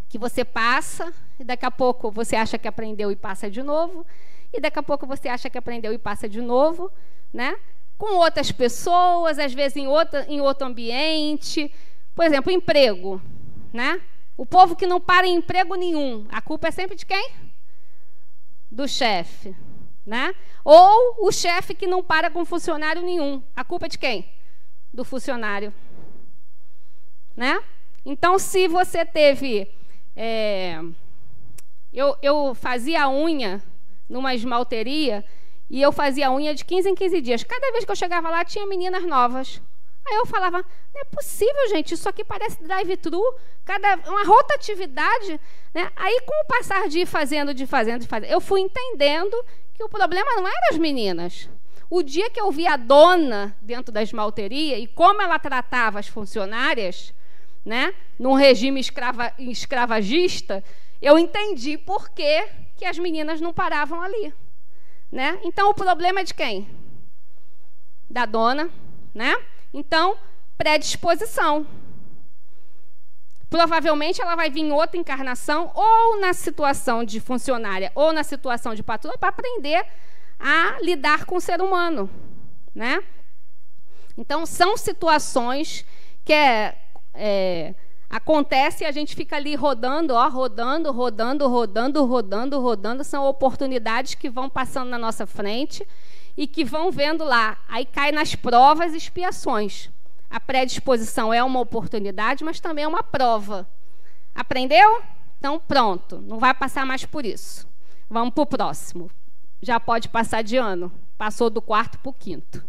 que você passa e daqui a pouco você acha que aprendeu e passa de novo. E daqui a pouco você acha que aprendeu e passa de novo. Né? Com outras pessoas, às vezes em outro ambiente. Por exemplo, emprego, né? O povo que não para em emprego nenhum, a culpa é sempre de quem? Do chefe, né? Ou o chefe que não para com funcionário nenhum, a culpa é de quem? Do funcionário, né? Então, se você teve... Eu fazia unha numa esmalteria e eu fazia unha de 15 em 15 dias. Cada vez que eu chegava lá, tinha meninas novas. Aí eu falava, não é possível, gente, isso aqui parece drive-thru, uma rotatividade. Né? Aí, com o passar de ir fazendo, eu fui entendendo que o problema não era as meninas. O dia que eu vi a dona dentro da esmalteria e como ela tratava as funcionárias, né, num regime escravagista, eu entendi por que as meninas não paravam ali. Né? Então, o problema é de quem? Da dona, né? Então, predisposição. Provavelmente ela vai vir em outra encarnação, ou na situação de funcionária, ou na situação de patroa, para aprender a lidar com o ser humano. Né? Então, são situações que Acontece e a gente fica ali rodando, ó, rodando. São oportunidades que vão passando na nossa frente e que vão vendo lá. Aí cai nas provas e expiações. A predisposição é uma oportunidade, mas também é uma prova. Aprendeu? Então, pronto. Não vai passar mais por isso. Vamos para o próximo. Já pode passar de ano. Passou do 4º para o 5º.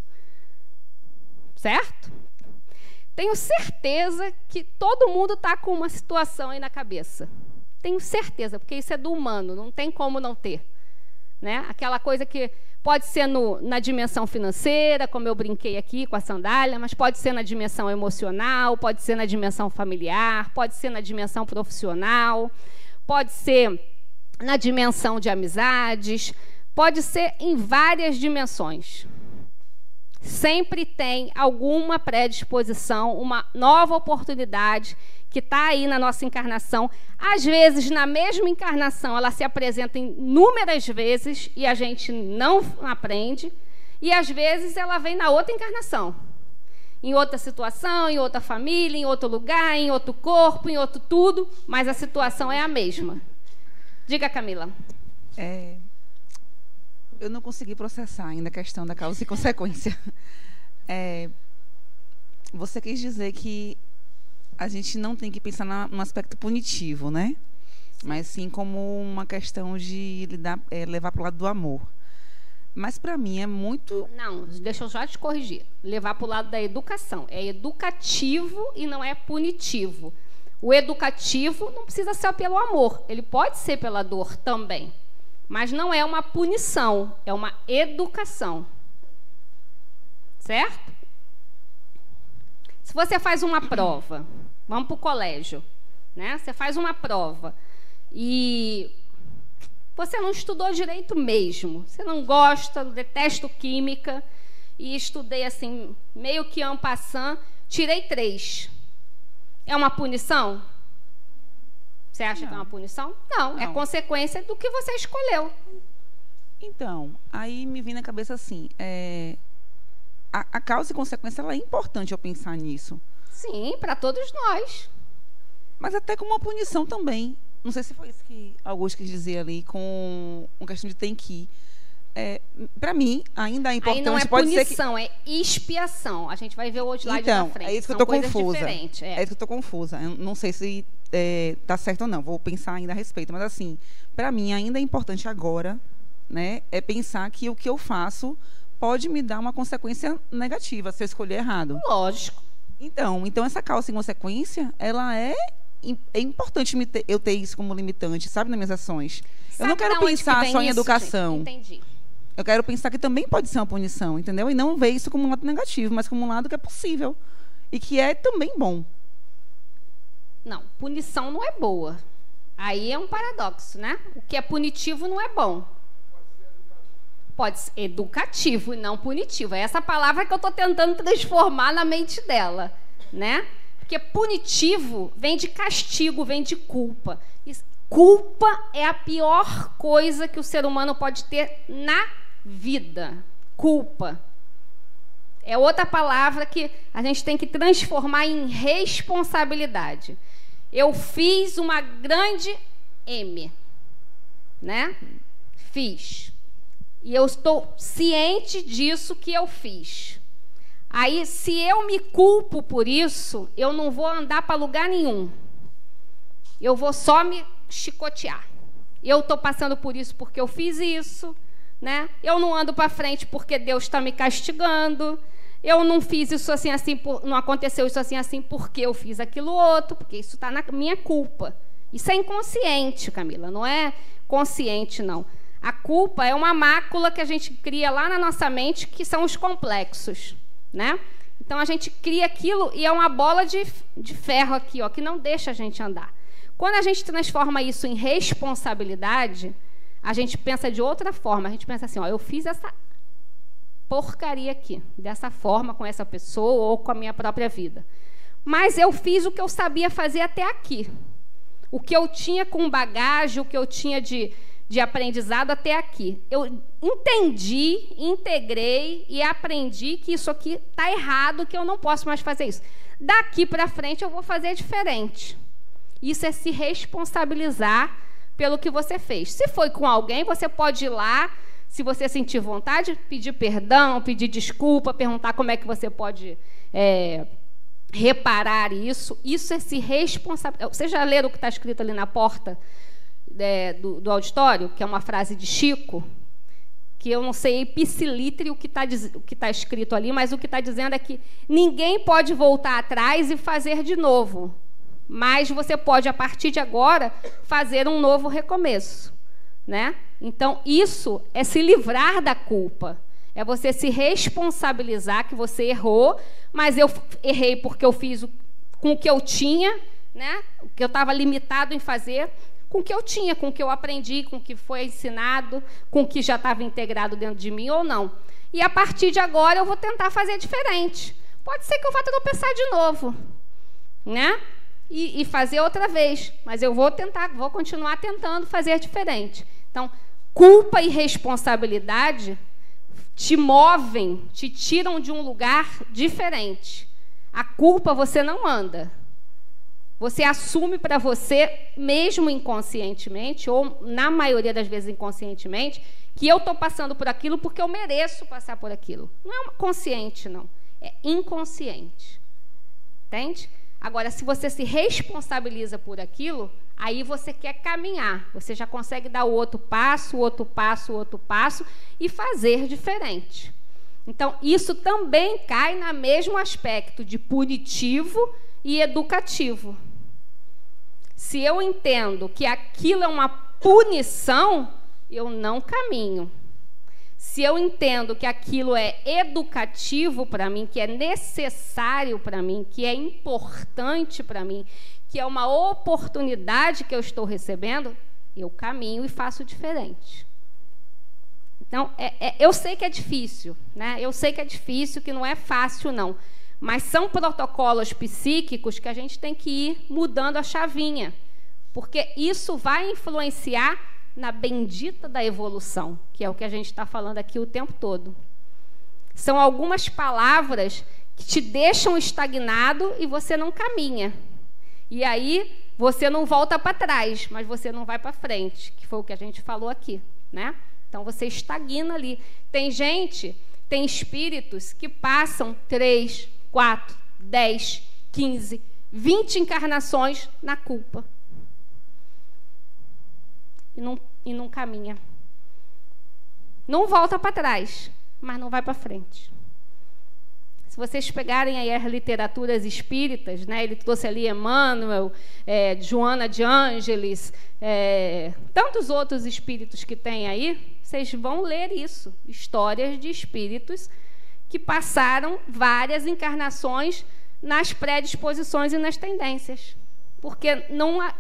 Certo? Tenho certeza que todo mundo está com uma situação aí na cabeça. Tenho certeza, porque isso é do humano, não tem como não ter. Né? Aquela coisa que pode ser na dimensão financeira, como eu brinquei aqui com a sandália, mas pode ser na dimensão emocional, pode ser na dimensão familiar, pode ser na dimensão profissional, pode ser na dimensão de amizades, pode ser em várias dimensões. Sempre tem alguma predisposição, uma nova oportunidade que está aí na nossa encarnação. Às vezes, na mesma encarnação, ela se apresenta inúmeras vezes e a gente não aprende. E, às vezes, ela vem na outra encarnação. Em outra situação, em outra família, em outro lugar, em outro corpo, em outro tudo, mas a situação é a mesma. Diga, Camila. Eu não consegui processar ainda a questão da causa e consequência. Você quis dizer que a gente não tem que pensar no aspecto punitivo, né? Mas sim como uma questão de levar para o lado do amor. Mas para mim é muito... Não, deixa eu já te corrigir. Levar para o lado da educação. É educativo e não é punitivo. O educativo não precisa ser pelo amor. Ele pode ser pela dor também. Mas não é uma punição, é uma educação. Certo? Se você faz uma prova, vamos para o colégio, né? Você faz uma prova e você não estudou direito mesmo, você não gosta, detesto química, e estudei assim, meio que en passant, tirei 3. É uma punição? Você acha que é uma punição? Não, é consequência do que você escolheu. Então, aí me vem na cabeça assim, a causa e consequência ela é importante eu pensar nisso. Sim, para todos nós. Mas até como uma punição também. Não sei se foi isso que Augusto quis dizer ali, com uma questão de tem que. Para mim, ainda é importante. Aí não é punição, é expiação. A gente vai ver hoje lá então, de frente. É isso que eu estou confusa. É isso que eu estou confusa. Eu não sei se está certo ou não. Vou pensar ainda a respeito. Mas, assim, para mim, ainda é importante agora, né, é pensar que o que eu faço pode me dar uma consequência negativa se eu escolher errado. Lógico. Então essa causa e consequência, ela é importante eu ter isso como limitante, sabe, nas minhas ações. Eu não quero pensar só em educação. Entendi. Eu quero pensar que também pode ser uma punição, entendeu? E não ver isso como um lado negativo, mas como um lado que é possível e que é também bom. Não, punição não é boa. Aí é um paradoxo, né? O que é punitivo não é bom. Pode ser educativo e não punitivo. É essa palavra que eu estou tentando transformar na mente dela, né? Porque punitivo vem de castigo, vem de culpa. Culpa é a pior coisa que o ser humano pode ter na vida. Culpa. É outra palavra que a gente tem que transformar em responsabilidade. Eu fiz uma grande M, né? Fiz. E eu estou ciente disso que eu fiz. Aí, se eu me culpo por isso, eu não vou andar para lugar nenhum. Eu vou só me chicotear. Eu estou passando por isso porque eu fiz isso, né? Eu não ando para frente porque Deus está me castigando. Eu não fiz isso assim, não aconteceu isso assim porque eu fiz aquilo outro, porque isso está na minha culpa. Isso é inconsciente, Camila, não é consciente, não. A culpa é uma mácula que a gente cria lá na nossa mente, que são os complexos, né? Então, a gente cria aquilo e é uma bola de ferro aqui, ó, que não deixa a gente andar. Quando a gente transforma isso em responsabilidade, a gente pensa de outra forma. A gente pensa assim, ó, eu fiz essa porcaria aqui, dessa forma, com essa pessoa ou com a minha própria vida. Mas eu fiz o que eu sabia fazer até aqui. O que eu tinha com bagagem, o que eu tinha de aprendizado até aqui. Eu entendi, integrei e aprendi que isso aqui está errado, que eu não posso mais fazer isso. Daqui para frente eu vou fazer diferente. Isso é se responsabilizar pelo que você fez. Se foi com alguém, você pode ir lá, se você sentir vontade, pedir perdão, pedir desculpa, perguntar como é que você pode reparar isso. Isso é se responsabilizar. Vocês já leram o que está escrito ali na porta do auditório, que é uma frase de Chico, que eu não sei ipsilitre o que está escrito ali, mas o que está dizendo é que ninguém pode voltar atrás e fazer de novo. Mas você pode, a partir de agora, fazer um novo recomeço, né? Então, isso é se livrar da culpa. É você se responsabilizar que você errou, mas eu errei porque eu fiz com o que eu tinha, né? O que eu estava limitado em fazer, com o que eu tinha, com o que eu aprendi, com o que foi ensinado, com o que já estava integrado dentro de mim ou não. E, a partir de agora, eu vou tentar fazer diferente. Pode ser que eu vá tropeçar de novo, né? E fazer outra vez, mas eu vou continuar tentando fazer diferente. Então, culpa e responsabilidade te movem, te tiram de um lugar diferente. A culpa você não anda. Você assume para você, mesmo inconscientemente, ou na maioria das vezes inconscientemente, que eu estou passando por aquilo porque eu mereço passar por aquilo. Não é consciente, não. É inconsciente. Entende? Agora, se você se responsabiliza por aquilo, aí você quer caminhar. Você já consegue dar o outro passo, o outro passo, o outro passo e fazer diferente. Então, isso também cai no mesmo aspecto de punitivo e educativo. Se eu entendo que aquilo é uma punição, eu não caminho. Se eu entendo que aquilo é educativo para mim, que é necessário para mim, que é importante para mim, que é uma oportunidade que eu estou recebendo, eu caminho e faço diferente. Então, eu sei que é difícil, né? Eu sei que é difícil, que não é fácil, não. Mas são protocolos psíquicos que a gente tem que ir mudando a chavinha, porque isso vai influenciar na bendita da evolução, que é o que a gente está falando aqui o tempo todo. São algumas palavras que te deixam estagnado e você não caminha. E aí você não volta para trás, mas você não vai para frente, que foi o que a gente falou aqui, né? Então você estagna ali. Tem espíritos que passam 3, 4, 10, 15, 20 encarnações na culpa. E não caminha. Não volta para trás, mas não vai para frente. Se vocês pegarem aí as literaturas espíritas, né, ele trouxe ali Emmanuel, Joana de Ângeles, tantos outros espíritos que tem aí, vocês vão ler isso, histórias de espíritos que passaram várias encarnações nas predisposições e nas tendências, porque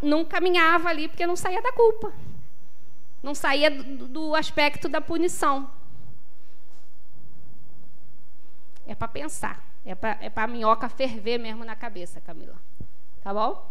não caminhava ali, porque não saía da culpa. Não saía do aspecto da punição. É para pensar. É para a minhoca ferver mesmo na cabeça, Camila. Tá bom?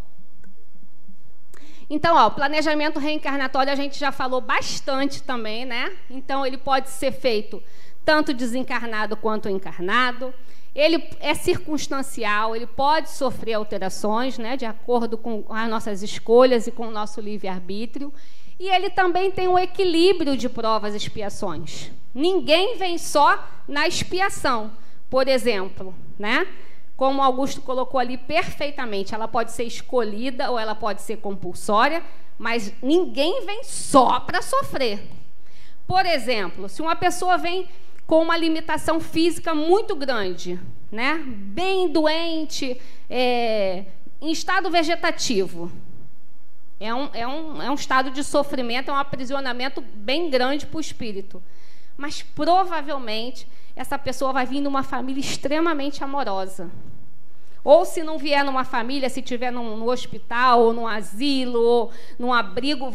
Então, ó, o planejamento reencarnatório a gente já falou bastante também, né? Então, ele pode ser feito tanto desencarnado quanto encarnado. Ele é circunstancial, ele pode sofrer alterações, né, de acordo com as nossas escolhas e com o nosso livre-arbítrio. E ele também tem um equilíbrio de provas e expiações. Ninguém vem só na expiação. Por exemplo, né? Como Augusto colocou ali perfeitamente, ela pode ser escolhida ou ela pode ser compulsória, mas ninguém vem só para sofrer. Por exemplo, se uma pessoa vem com uma limitação física muito grande, né? Bem doente, em estado vegetativo, é um estado de sofrimento, é um aprisionamento bem grande para o espírito. Mas, provavelmente, essa pessoa vai vir numa família extremamente amorosa. Ou, se não vier numa família, se estiver no hospital, ou num asilo, ou num abrigo,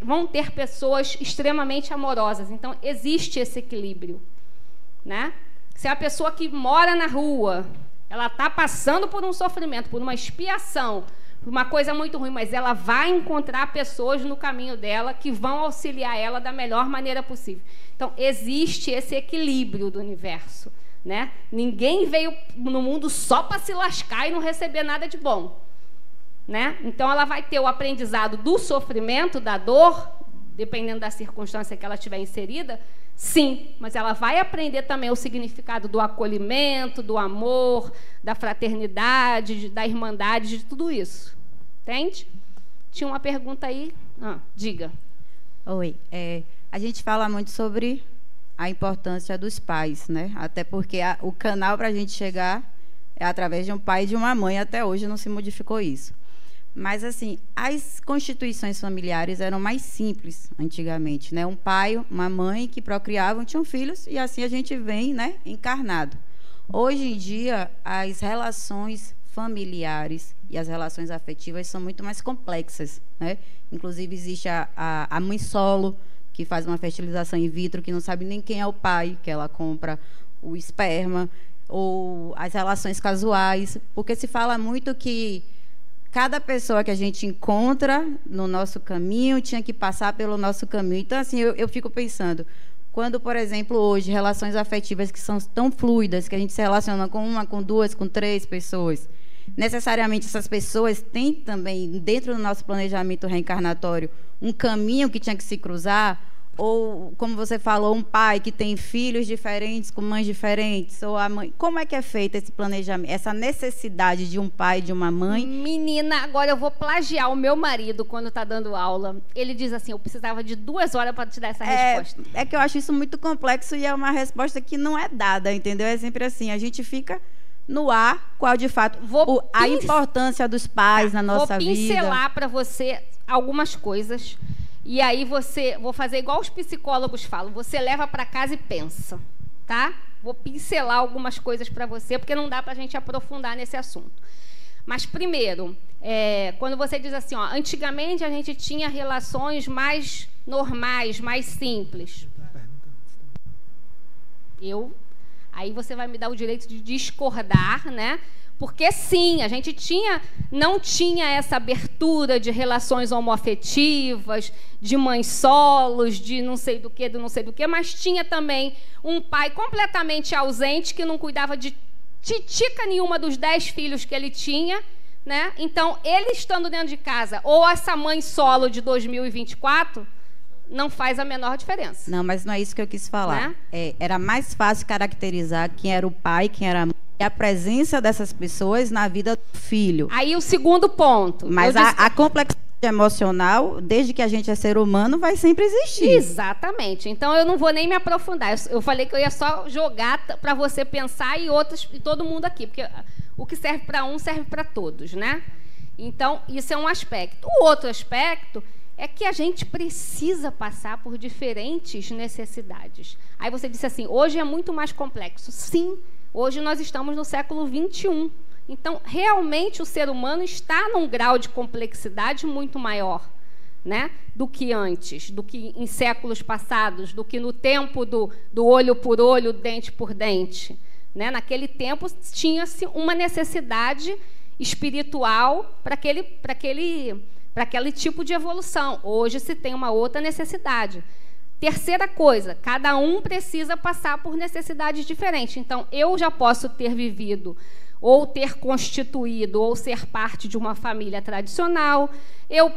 vão ter pessoas extremamente amorosas. Então, existe esse equilíbrio, né? Se a pessoa que mora na rua, ela está passando por um sofrimento, por uma expiação, uma coisa muito ruim, mas ela vai encontrar pessoas no caminho dela que vão auxiliar ela da melhor maneira possível. Então, existe esse equilíbrio do universo, né? Ninguém veio no mundo só para se lascar e não receber nada de bom, né? Então ela vai ter o aprendizado do sofrimento, da dor, dependendo da circunstância que ela estiver inserida, sim, mas ela vai aprender também o significado do acolhimento, do amor, da fraternidade, da irmandade, de tudo isso. Entende? Tinha uma pergunta aí. Diga. Oi. A gente fala muito sobre a importância dos pais, né? Até porque o canal para a gente chegar é através de um pai e de uma mãe. Até hoje não se modificou isso. Mas, assim, as constituições familiares eram mais simples antigamente, né? Um pai, uma mãe que procriavam, tinham filhos, e assim a gente vem, né, encarnado. Hoje em dia, as relações familiares e as relações afetivas são muito mais complexas, né? Inclusive, existe a mãe solo, que faz uma fertilização in vitro, que não sabe nem quem é o pai, que ela compra o esperma, ou as relações casuais, porque se fala muito que cada pessoa que a gente encontra no nosso caminho tinha que passar pelo nosso caminho. Então, assim, eu fico pensando, quando, por exemplo, hoje, relações afetivas que são tão fluidas, que a gente se relaciona com uma, com duas, com três pessoas, necessariamente essas pessoas têm também, dentro do nosso planejamento reencarnatório, um caminho que tinha que se cruzar, ou, como você falou, um pai que tem filhos diferentes, com mães diferentes, ou a mãe. Como é que é feito esse planejamento, essa necessidade de um pai e de uma mãe? Menina, agora eu vou plagiar o meu marido quando está dando aula. Ele diz assim, eu precisava de 2 horas para te dar essa resposta. É que eu acho isso muito complexo e é uma resposta que não é dada, entendeu? É sempre assim, a gente fica no ar, qual de fato a importância dos pais na nossa vida. Vou pincelar para você algumas coisas. E aí vou fazer igual os psicólogos falam, você leva para casa e pensa, tá? Vou pincelar algumas coisas para você, porque não dá para a gente aprofundar nesse assunto. Mas, primeiro, quando você diz assim, ó, antigamente a gente tinha relações mais normais, mais simples. Aí você vai me dar o direito de discordar, né? Porque, sim, a gente não tinha essa abertura de relações homoafetivas, de mães solos, de não sei do que, mas tinha também um pai completamente ausente, que não cuidava de titica nenhuma dos 10 filhos que ele tinha, né? Então, ele estando dentro de casa, ou essa mãe solo de 2024, não faz a menor diferença. Não, mas não é isso que eu quis falar. Né? Era mais fácil caracterizar quem era o pai, quem era a mãe, e a presença dessas pessoas na vida do filho. Aí o segundo ponto. Mas a complexidade emocional, desde que a gente é ser humano, vai sempre existir. Exatamente. Então eu não vou nem me aprofundar. Eu falei que eu ia só jogar para você pensar e todo mundo aqui, porque o que serve para um serve para todos, né? Então isso é um aspecto. O outro aspecto é que a gente precisa passar por diferentes necessidades. Aí você disse assim, hoje é muito mais complexo. Sim, hoje nós estamos no século XXI. Então, realmente, o ser humano está num grau de complexidade muito maior, né, do que antes, do que em séculos passados, do que no tempo do olho por olho, dente por dente. Né? Naquele tempo, tinha-se uma necessidade espiritual para aquele tipo de evolução. Hoje se tem uma outra necessidade. Terceira coisa, cada um precisa passar por necessidades diferentes. Então, eu já posso ter vivido, ou ter constituído, ou ser parte de uma família tradicional.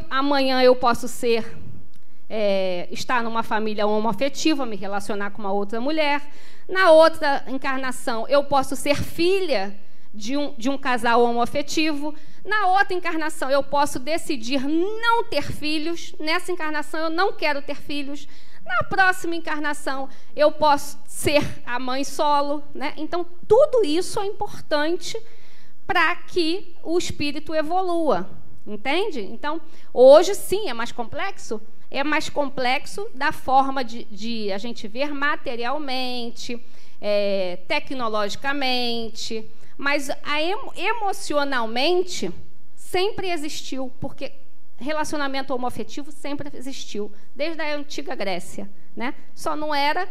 Amanhã eu posso estar numa família homoafetiva, me relacionar com uma outra mulher. Na outra encarnação, eu posso ser filha de um casal homoafetivo. Na outra encarnação, eu posso decidir não ter filhos. Nessa encarnação, eu não quero ter filhos. Na próxima encarnação, eu posso ser a mãe solo. Né? Então, tudo isso é importante para que o espírito evolua. Entende? Então, hoje, sim, é mais complexo. É mais complexo da forma de a gente ver materialmente, tecnologicamente, mas emocionalmente sempre existiu, porque relacionamento homoafetivo sempre existiu, desde a antiga Grécia, né? Só não era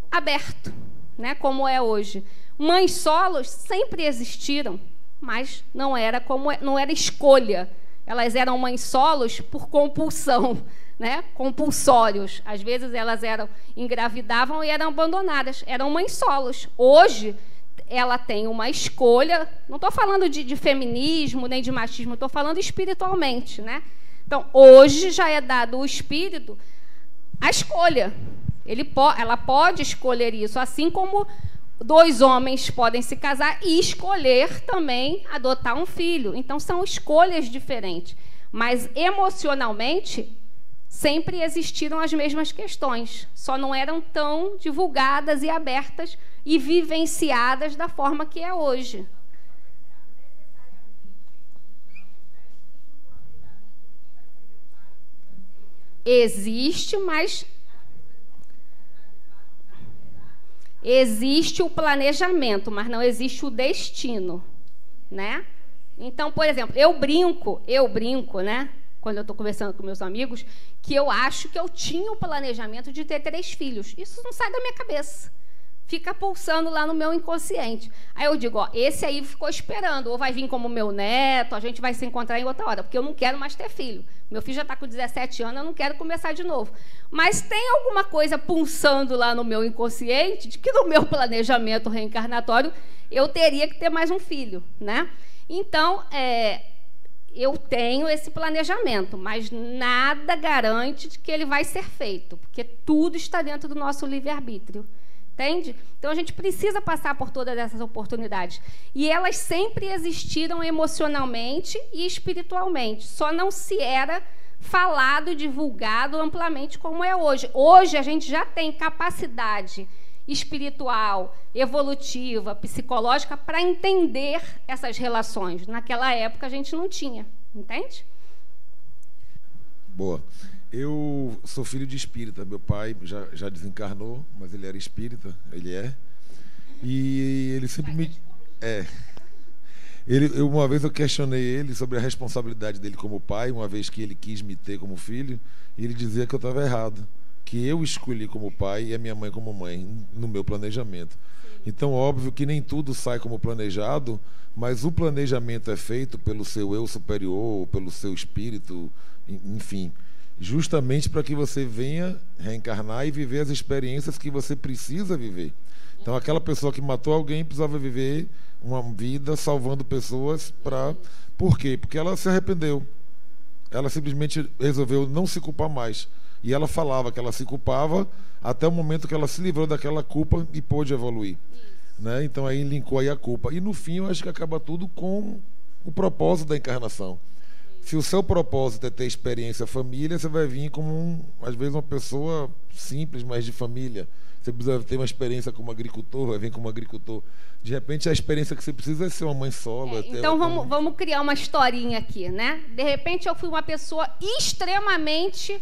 aberto, né, como é hoje. Mães solos sempre existiram, mas não era escolha. Elas eram mães solos por compulsão, né? Compulsórios. Às vezes elas engravidavam e eram abandonadas. Eram mães solos. Hoje ela tem uma escolha. Não estou falando de feminismo nem de machismo, estou falando espiritualmente, né? Então, hoje já é dado o espírito a escolha. Ela pode escolher isso, assim como 2 homens podem se casar e escolher também adotar um filho. Então, são escolhas diferentes. Mas, emocionalmente, sempre existiram as mesmas questões. Só não eram tão divulgadas e abertas e vivenciadas da forma que é hoje. Existe, mas existe o planejamento, mas não existe o destino, né? Então, por exemplo, eu brinco, né? Quando eu estou conversando com meus amigos, que eu acho que eu tinha o planejamento de ter 3 filhos. Isso não sai da minha cabeça. Fica pulsando lá no meu inconsciente. Aí eu digo, ó, esse aí ficou esperando, ou vai vir como meu neto, a gente vai se encontrar em outra hora, porque eu não quero mais ter filho. Meu filho já está com 17 anos, eu não quero começar de novo. Mas tem alguma coisa pulsando lá no meu inconsciente de que no meu planejamento reencarnatório eu teria que ter mais um filho, né? Então, eu tenho esse planejamento, mas nada garante de que ele vai ser feito, porque tudo está dentro do nosso livre-arbítrio. Entende? Então, a gente precisa passar por todas essas oportunidades. E elas sempre existiram emocionalmente e espiritualmente. Só não se era falado e divulgado amplamente como é hoje. Hoje, a gente já tem capacidade espiritual, evolutiva, psicológica para entender essas relações. Naquela época, a gente não tinha. Entende? Boa. Eu sou filho de espírita. Meu pai já desencarnou, mas ele era espírita, ele é. E ele sempre me... Uma vez eu questionei ele sobre a responsabilidade dele como pai, uma vez que ele quis me ter como filho, e ele dizia que eu estava errado, que eu escolhi como pai e a minha mãe como mãe, no meu planejamento. Então, óbvio que nem tudo sai como planejado, mas o planejamento é feito pelo seu eu superior, pelo seu espírito, enfim, justamente para que você venha reencarnar e viver as experiências que você precisa viver. Então, aquela pessoa que matou alguém precisava viver uma vida salvando pessoas para... Por quê? Porque ela se arrependeu. Ela simplesmente resolveu não se culpar mais. E ela falava que ela se culpava até o momento que ela se livrou daquela culpa e pôde evoluir. Né? Então, aí linkou aí a culpa. E, no fim, eu acho que acaba tudo com o propósito da encarnação. Se o seu propósito é ter experiência família, você vai vir como, às vezes, uma pessoa simples, mas de família. Você precisa ter uma experiência como agricultor, vai vir como agricultor. De repente, a experiência que você precisa é ser uma mãe solo. Então, vamos criar uma historinha aqui, né? De repente, eu fui uma pessoa extremamente...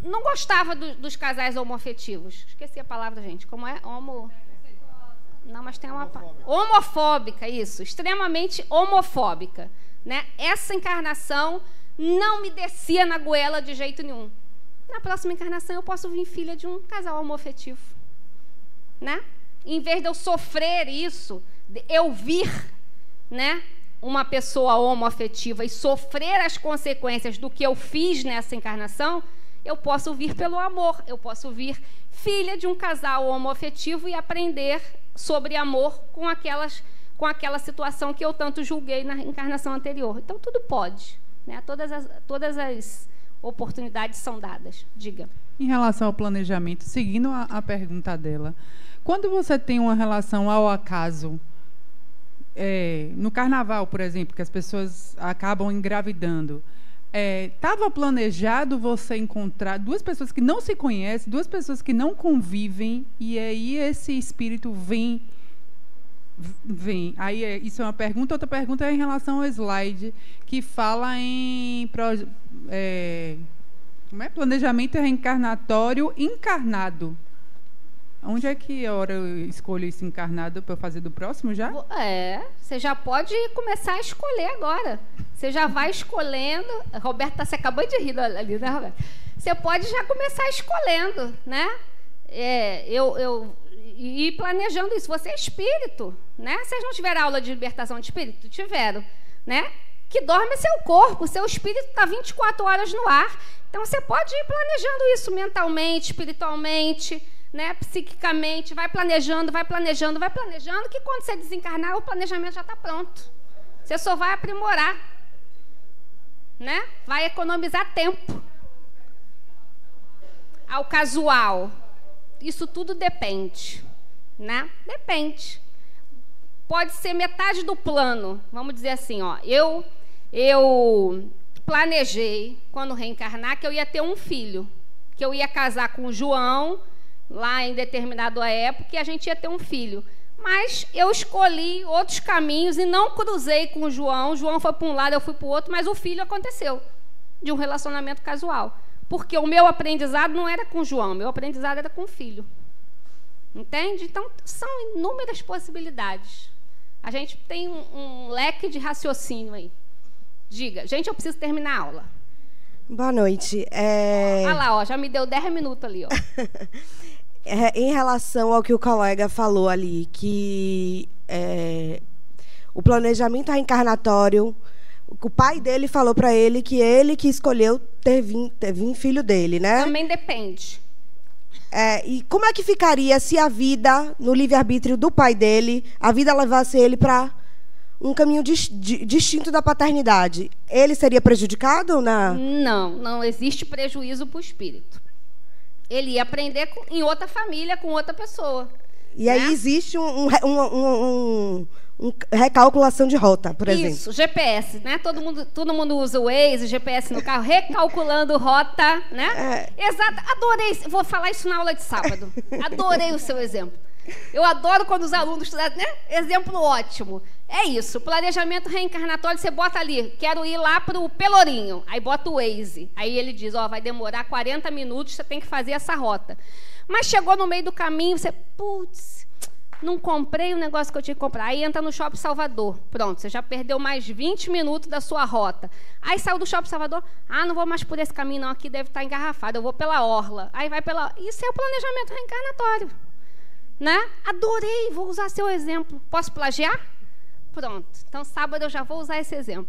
não gostava dos casais homoafetivos. Esqueci a palavra, gente. Como é? Não, mas tem uma... Homofóbica, isso. Extremamente homofóbica. Né? Essa encarnação não me descia na goela de jeito nenhum. Na próxima encarnação, eu posso vir filha de um casal homoafetivo. Né? Em vez de eu sofrer isso, eu vir, né, uma pessoa homoafetiva e sofrer as consequências do que eu fiz nessa encarnação, eu posso vir pelo amor. Eu posso vir filha de um casal homoafetivo e aprender sobre amor com aquela situação que eu tanto julguei na encarnação anterior. Então, tudo pode. Né? Todas as oportunidades são dadas. Diga. Em relação ao planejamento, seguindo a pergunta dela, quando você tem uma relação ao acaso, no carnaval, por exemplo, que as pessoas acabam engravidando, estava planejado você encontrar 2 pessoas que não se conhecem, 2 pessoas que não convivem, e aí esse espírito vem. Aí isso é uma pergunta. Outra pergunta é em relação ao slide que fala em planejamento reencarnatório encarnado. Onde é que a hora eu escolho esse encarnado para eu fazer do próximo já? Você já pode começar a escolher agora. Você já vai escolhendo. Roberta, você acabou de rir ali, né, Roberta? Você pode já começar escolhendo, né? E planejando isso. Você é espírito, né? Vocês não tiveram aula de libertação de espírito? Tiveram, né? Que dorme seu corpo, seu espírito está 24 horas no ar. Então, você pode ir planejando isso mentalmente, espiritualmente, né, psiquicamente, vai planejando, que quando você desencarnar, o planejamento já está pronto. Você só vai aprimorar, né? Vai economizar tempo. Ao casual, isso tudo depende, né? Depende. Pode ser metade do plano, vamos dizer assim, ó. Eu planejei, quando reencarnar, que eu ia ter um filho, que eu ia casar com o João, lá em determinada época, e a gente ia ter um filho. Mas eu escolhi outros caminhos e não cruzei com o João. O João foi para um lado, eu fui para o outro, mas o filho aconteceu, de um relacionamento casual. Porque o meu aprendizado não era com o João, meu aprendizado era com o filho. Entende? Então, são inúmeras possibilidades. A gente tem um leque de raciocínio aí. Diga. Gente, eu preciso terminar a aula. Boa noite. Olha lá, ó, já me deu 10 minutos ali, ó. Em relação ao que o colega falou ali, que o planejamento reencarnatório, o pai dele falou para ele que escolheu ter vindo filho dele, né? Também depende. E como é que ficaria se a vida, no livre-arbítrio do pai dele, a vida levasse ele para um caminho distinto da paternidade? Ele seria prejudicado? Não existe prejuízo para o espírito. Ele ia aprender em outra família, com outra pessoa. E aí existe recalculação de rota, por exemplo. Isso, GPS, né? Todo mundo usa o Waze, GPS no carro, recalculando rota, né? Exato, adorei. Vou falar isso na aula de sábado. Adorei o seu exemplo. Eu adoro quando os alunos, né? Exemplo ótimo. É isso, planejamento reencarnatório, você bota ali, quero ir lá para o Pelourinho, aí bota o Waze. Aí ele diz, ó, vai demorar 40 minutos, você tem que fazer essa rota. Mas chegou no meio do caminho, você, putz, não comprei o negócio que eu tinha que comprar. Aí entra no Shopping Salvador. Pronto, você já perdeu mais 20 minutos da sua rota. Aí saiu do Shopping Salvador. Não vou mais por esse caminho, não. Aqui deve estar engarrafado. Eu vou pela orla. Aí vai pela... Isso é o planejamento reencarnatório. Né? Adorei, vou usar seu exemplo. Posso plagiar? Pronto. Então, sábado eu já vou usar esse exemplo.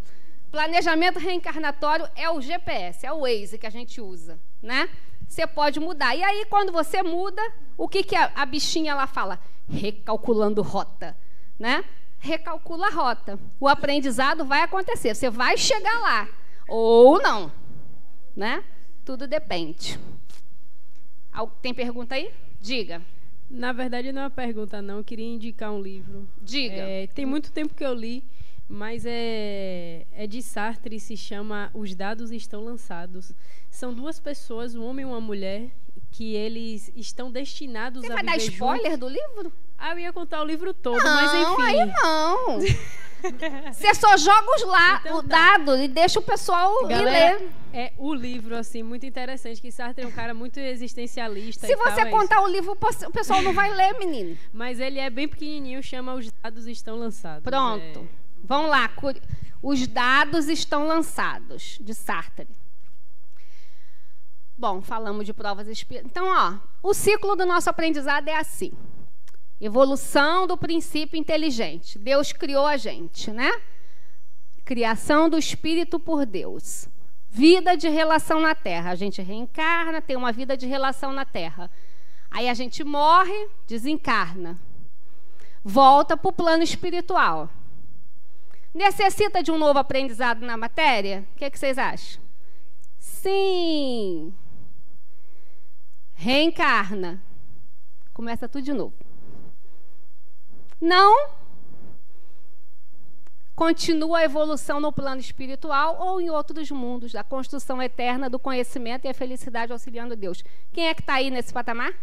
Planejamento reencarnatório é o GPS, é o Waze que a gente usa. Né? Você pode mudar. E aí, quando você muda, o que a bichinha lá fala? Recalculando rota, né? Recalcula a rota. O aprendizado vai acontecer. Você vai chegar lá ou não, né? Tudo depende. Tem pergunta aí? Diga. Na verdade, não é uma pergunta, não. Eu queria indicar um livro. Diga. Tem muito tempo que eu li, mas é de Sartre, se chama Os Dados Estão Lançados. São duas pessoas, um homem e uma mulher, que eles estão destinados a viver juntos. Você vai dar spoiler do livro? Eu ia contar o livro todo, mas enfim. Aí não. Você só joga o dado e deixa o pessoal ler. É o livro, assim, muito interessante, que Sartre é um cara muito existencialista. Se você contar o livro, o pessoal não vai ler, menino. Mas ele é bem pequenininho, chama Os Dados Estão Lançados. Pronto. Vamos lá. Os Dados Estão Lançados, de Sartre. Bom, falamos de provas espíritas. Então, o ciclo do nosso aprendizado é assim. Evolução do princípio inteligente. Deus criou a gente, né? Criação do espírito por Deus. Vida de relação na Terra. A gente reencarna, tem uma vida de relação na Terra. Aí a gente morre, desencarna. Volta para o plano espiritual. Necessita de um novo aprendizado na matéria? O que vocês acham? Sim. Reencarna. Começa tudo de novo. Não. Continua a evolução no plano espiritual ou em outros mundos, da construção eterna do conhecimento e a felicidade auxiliando Deus. Quem é que está aí nesse patamar?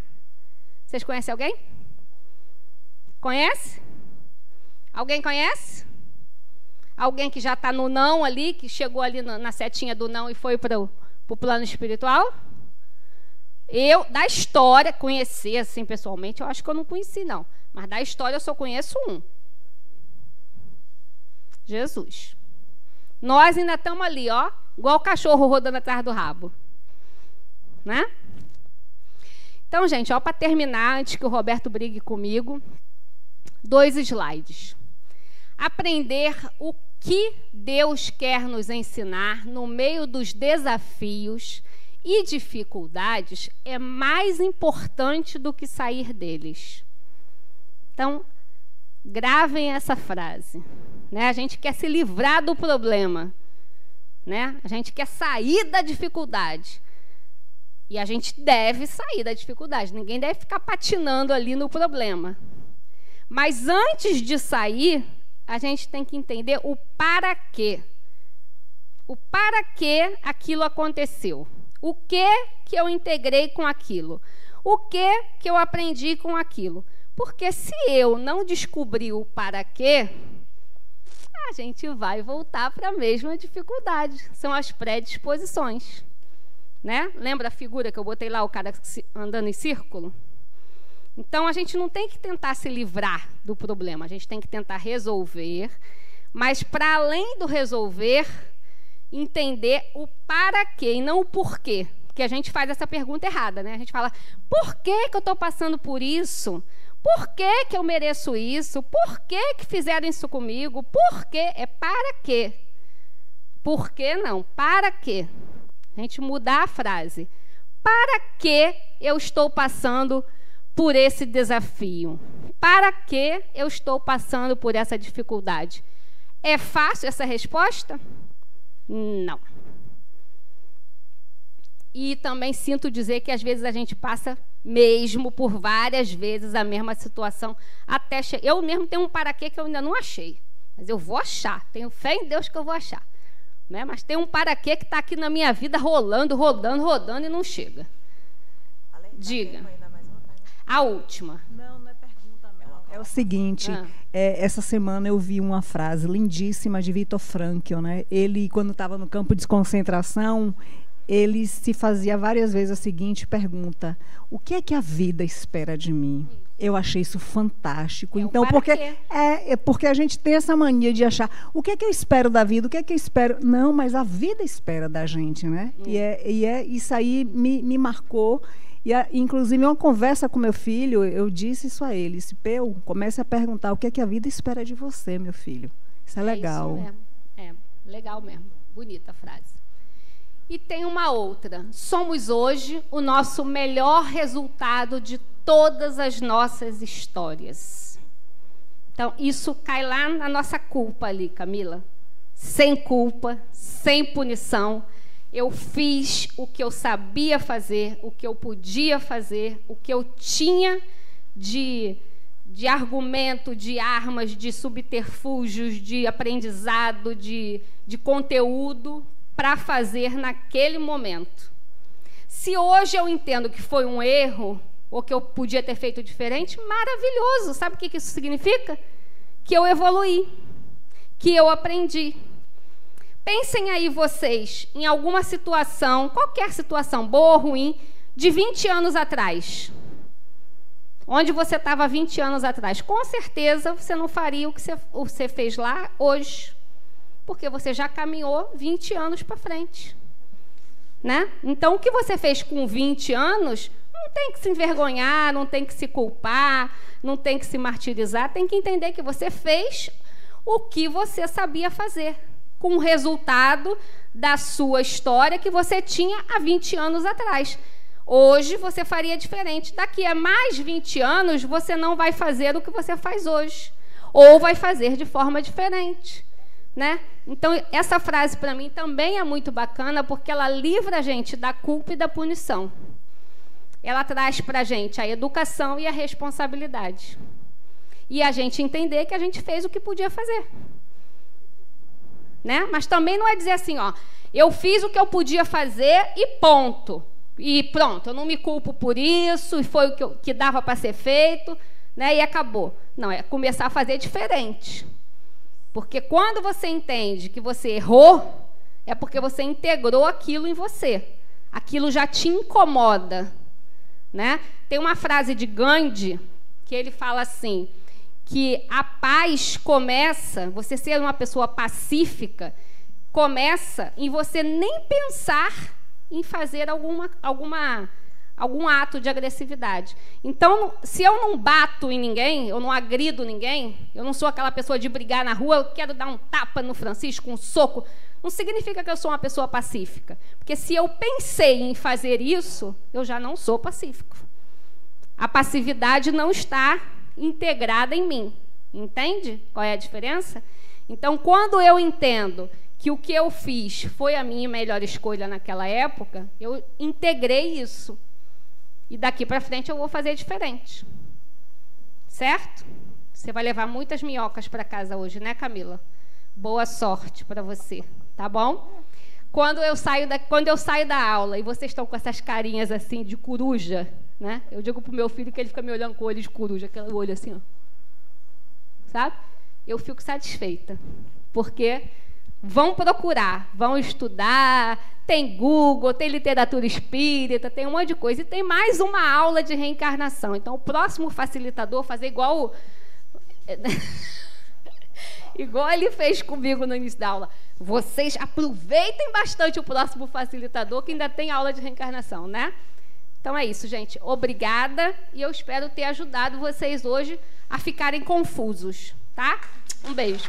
Vocês conhecem alguém? Conhece? Alguém conhece? Alguém que já está no não ali, que chegou ali na setinha do não e foi para o plano espiritual? Eu, da história, conhecer assim pessoalmente, eu acho que eu não conheci, não. Mas da história eu só conheço um. Jesus. Nós ainda estamos ali, igual o cachorro rodando atrás do rabo. Né? Então, gente, para terminar, antes que o Roberto brigue comigo, 2 slides. Aprender o que Deus quer nos ensinar no meio dos desafios e dificuldades é mais importante do que sair deles. Então, gravem essa frase. Né? A gente quer se livrar do problema. Né? A gente quer sair da dificuldade. E a gente deve sair da dificuldade. Ninguém deve ficar patinando ali no problema. Mas antes de sair, a gente tem que entender o para quê. O para que aquilo aconteceu. O que eu integrei com aquilo. O que eu aprendi com aquilo. Porque se eu não descobrir o para quê, a gente vai voltar para a mesma dificuldade. São as predisposições. Né? Lembra a figura que eu botei lá, o cara andando em círculo? Então, a gente não tem que tentar se livrar do problema, a gente tem que tentar resolver, mas, para além do resolver, entender o para quê e não o porquê. Porque a gente faz essa pergunta errada, né? A gente fala, por que eu estou passando por isso? Por que eu mereço isso? Por que fizeram isso comigo? Por quê? É para quê? Por que não? Para quê? A gente mudar a frase. Para que eu estou passando por esse desafio? Para que eu estou passando por essa dificuldade? É fácil essa resposta? Não. E também sinto dizer que às vezes a gente passa mesmo por várias vezes a mesma situação. Até eu mesmo tenho um para quê que eu ainda não achei. Mas eu vou achar. Tenho fé em Deus que eu vou achar. Né? Mas tem um para quê que está aqui na minha vida rodando e não chega. Diga. A última. Não é pergunta, não. É o seguinte, essa semana eu vi uma frase lindíssima de Viktor Frankl, né? Ele, quando estava no campo de concentração, ele se fazia várias vezes a seguinte pergunta: o que é que a vida espera de mim? Eu achei isso fantástico. Então, porque a gente tem essa mania de achar o que é que eu espero da vida, o que é que eu espero. Não, mas a vida espera da gente, né? E isso aí me marcou. Inclusive, em uma conversa com meu filho, eu disse isso a ele. Peu, comece a perguntar o que é que a vida espera de você, meu filho. Isso é legal. Isso mesmo. Legal mesmo. Bonita a frase. E tem uma outra. Somos hoje o nosso melhor resultado de todas as nossas histórias. Então, isso cai lá na nossa culpa ali, Camila. Sem culpa, sem punição. Eu fiz o que eu sabia fazer, o que eu podia fazer, o que eu tinha de argumento, de armas, de subterfúgios, de aprendizado, de conteúdo para fazer naquele momento. Se hoje eu entendo que foi um erro, ou que eu podia ter feito diferente, maravilhoso. Sabe o que isso significa? Que eu evoluí, que eu aprendi. Pensem aí vocês em alguma situação, qualquer situação, boa ou ruim, de 20 anos atrás. Onde você estava 20 anos atrás. Com certeza você não faria o que você fez lá hoje, porque você já caminhou 20 anos para frente. Né? Então, o que você fez com 20 anos, não tem que se envergonhar, não tem que se culpar, não tem que se martirizar, tem que entender que você fez o que você sabia fazer, com o resultado da sua história que você tinha há 20 anos atrás. Hoje você faria diferente. Daqui a mais 20 anos, você não vai fazer o que você faz hoje, ou vai fazer de forma diferente. Né? Então, essa frase, para mim, também é muito bacana, porque ela livra a gente da culpa e da punição. Ela traz para a gente a educação e a responsabilidade. E a gente entender que a gente fez o que podia fazer. Né? Mas também não é dizer assim, ó, eu fiz o que eu podia fazer e ponto. E pronto, eu não me culpo por isso, e foi o que dava para ser feito, né? E acabou. Não, é começar a fazer diferente. Porque quando você entende que você errou, é porque você integrou aquilo em você. Aquilo já te incomoda. Né? Tem uma frase de Gandhi que ele fala assim, que a paz começa, você ser uma pessoa pacífica, começa em você nem pensar em fazer algum ato de agressividade. Então, se eu não bato em ninguém, eu não agrido ninguém, eu não sou aquela pessoa de brigar na rua, eu quero dar um tapa no Francisco, um soco. não significa que eu sou uma pessoa pacífica. Porque se eu pensei em fazer isso, eu já não sou pacífico. A passividade não está integrada em mim. Entende qual é a diferença? Então, quando eu entendo que o que eu fiz foi a minha melhor escolha naquela época, eu integrei isso. E daqui para frente eu vou fazer diferente. Certo? Você vai levar muitas minhocas para casa hoje, né, Camila? Boa sorte para você, tá bom? Quando eu saio da aula e vocês estão com essas carinhas assim de coruja, né? Eu digo pro meu filho que ele fica me olhando com o olho de coruja, aquele olho assim, ó. Sabe? Eu fico satisfeita, porque vão procurar, vão estudar, tem Google, tem literatura espírita, tem um monte de coisa, e tem mais uma aula de reencarnação. Então, o próximo facilitador, fazer igual igual ele fez comigo no início da aula. Vocês aproveitem bastante o próximo facilitador, que ainda tem aula de reencarnação, né? Então é isso, gente. Obrigada, e eu espero ter ajudado vocês hoje a ficarem confusos, tá? Um beijo.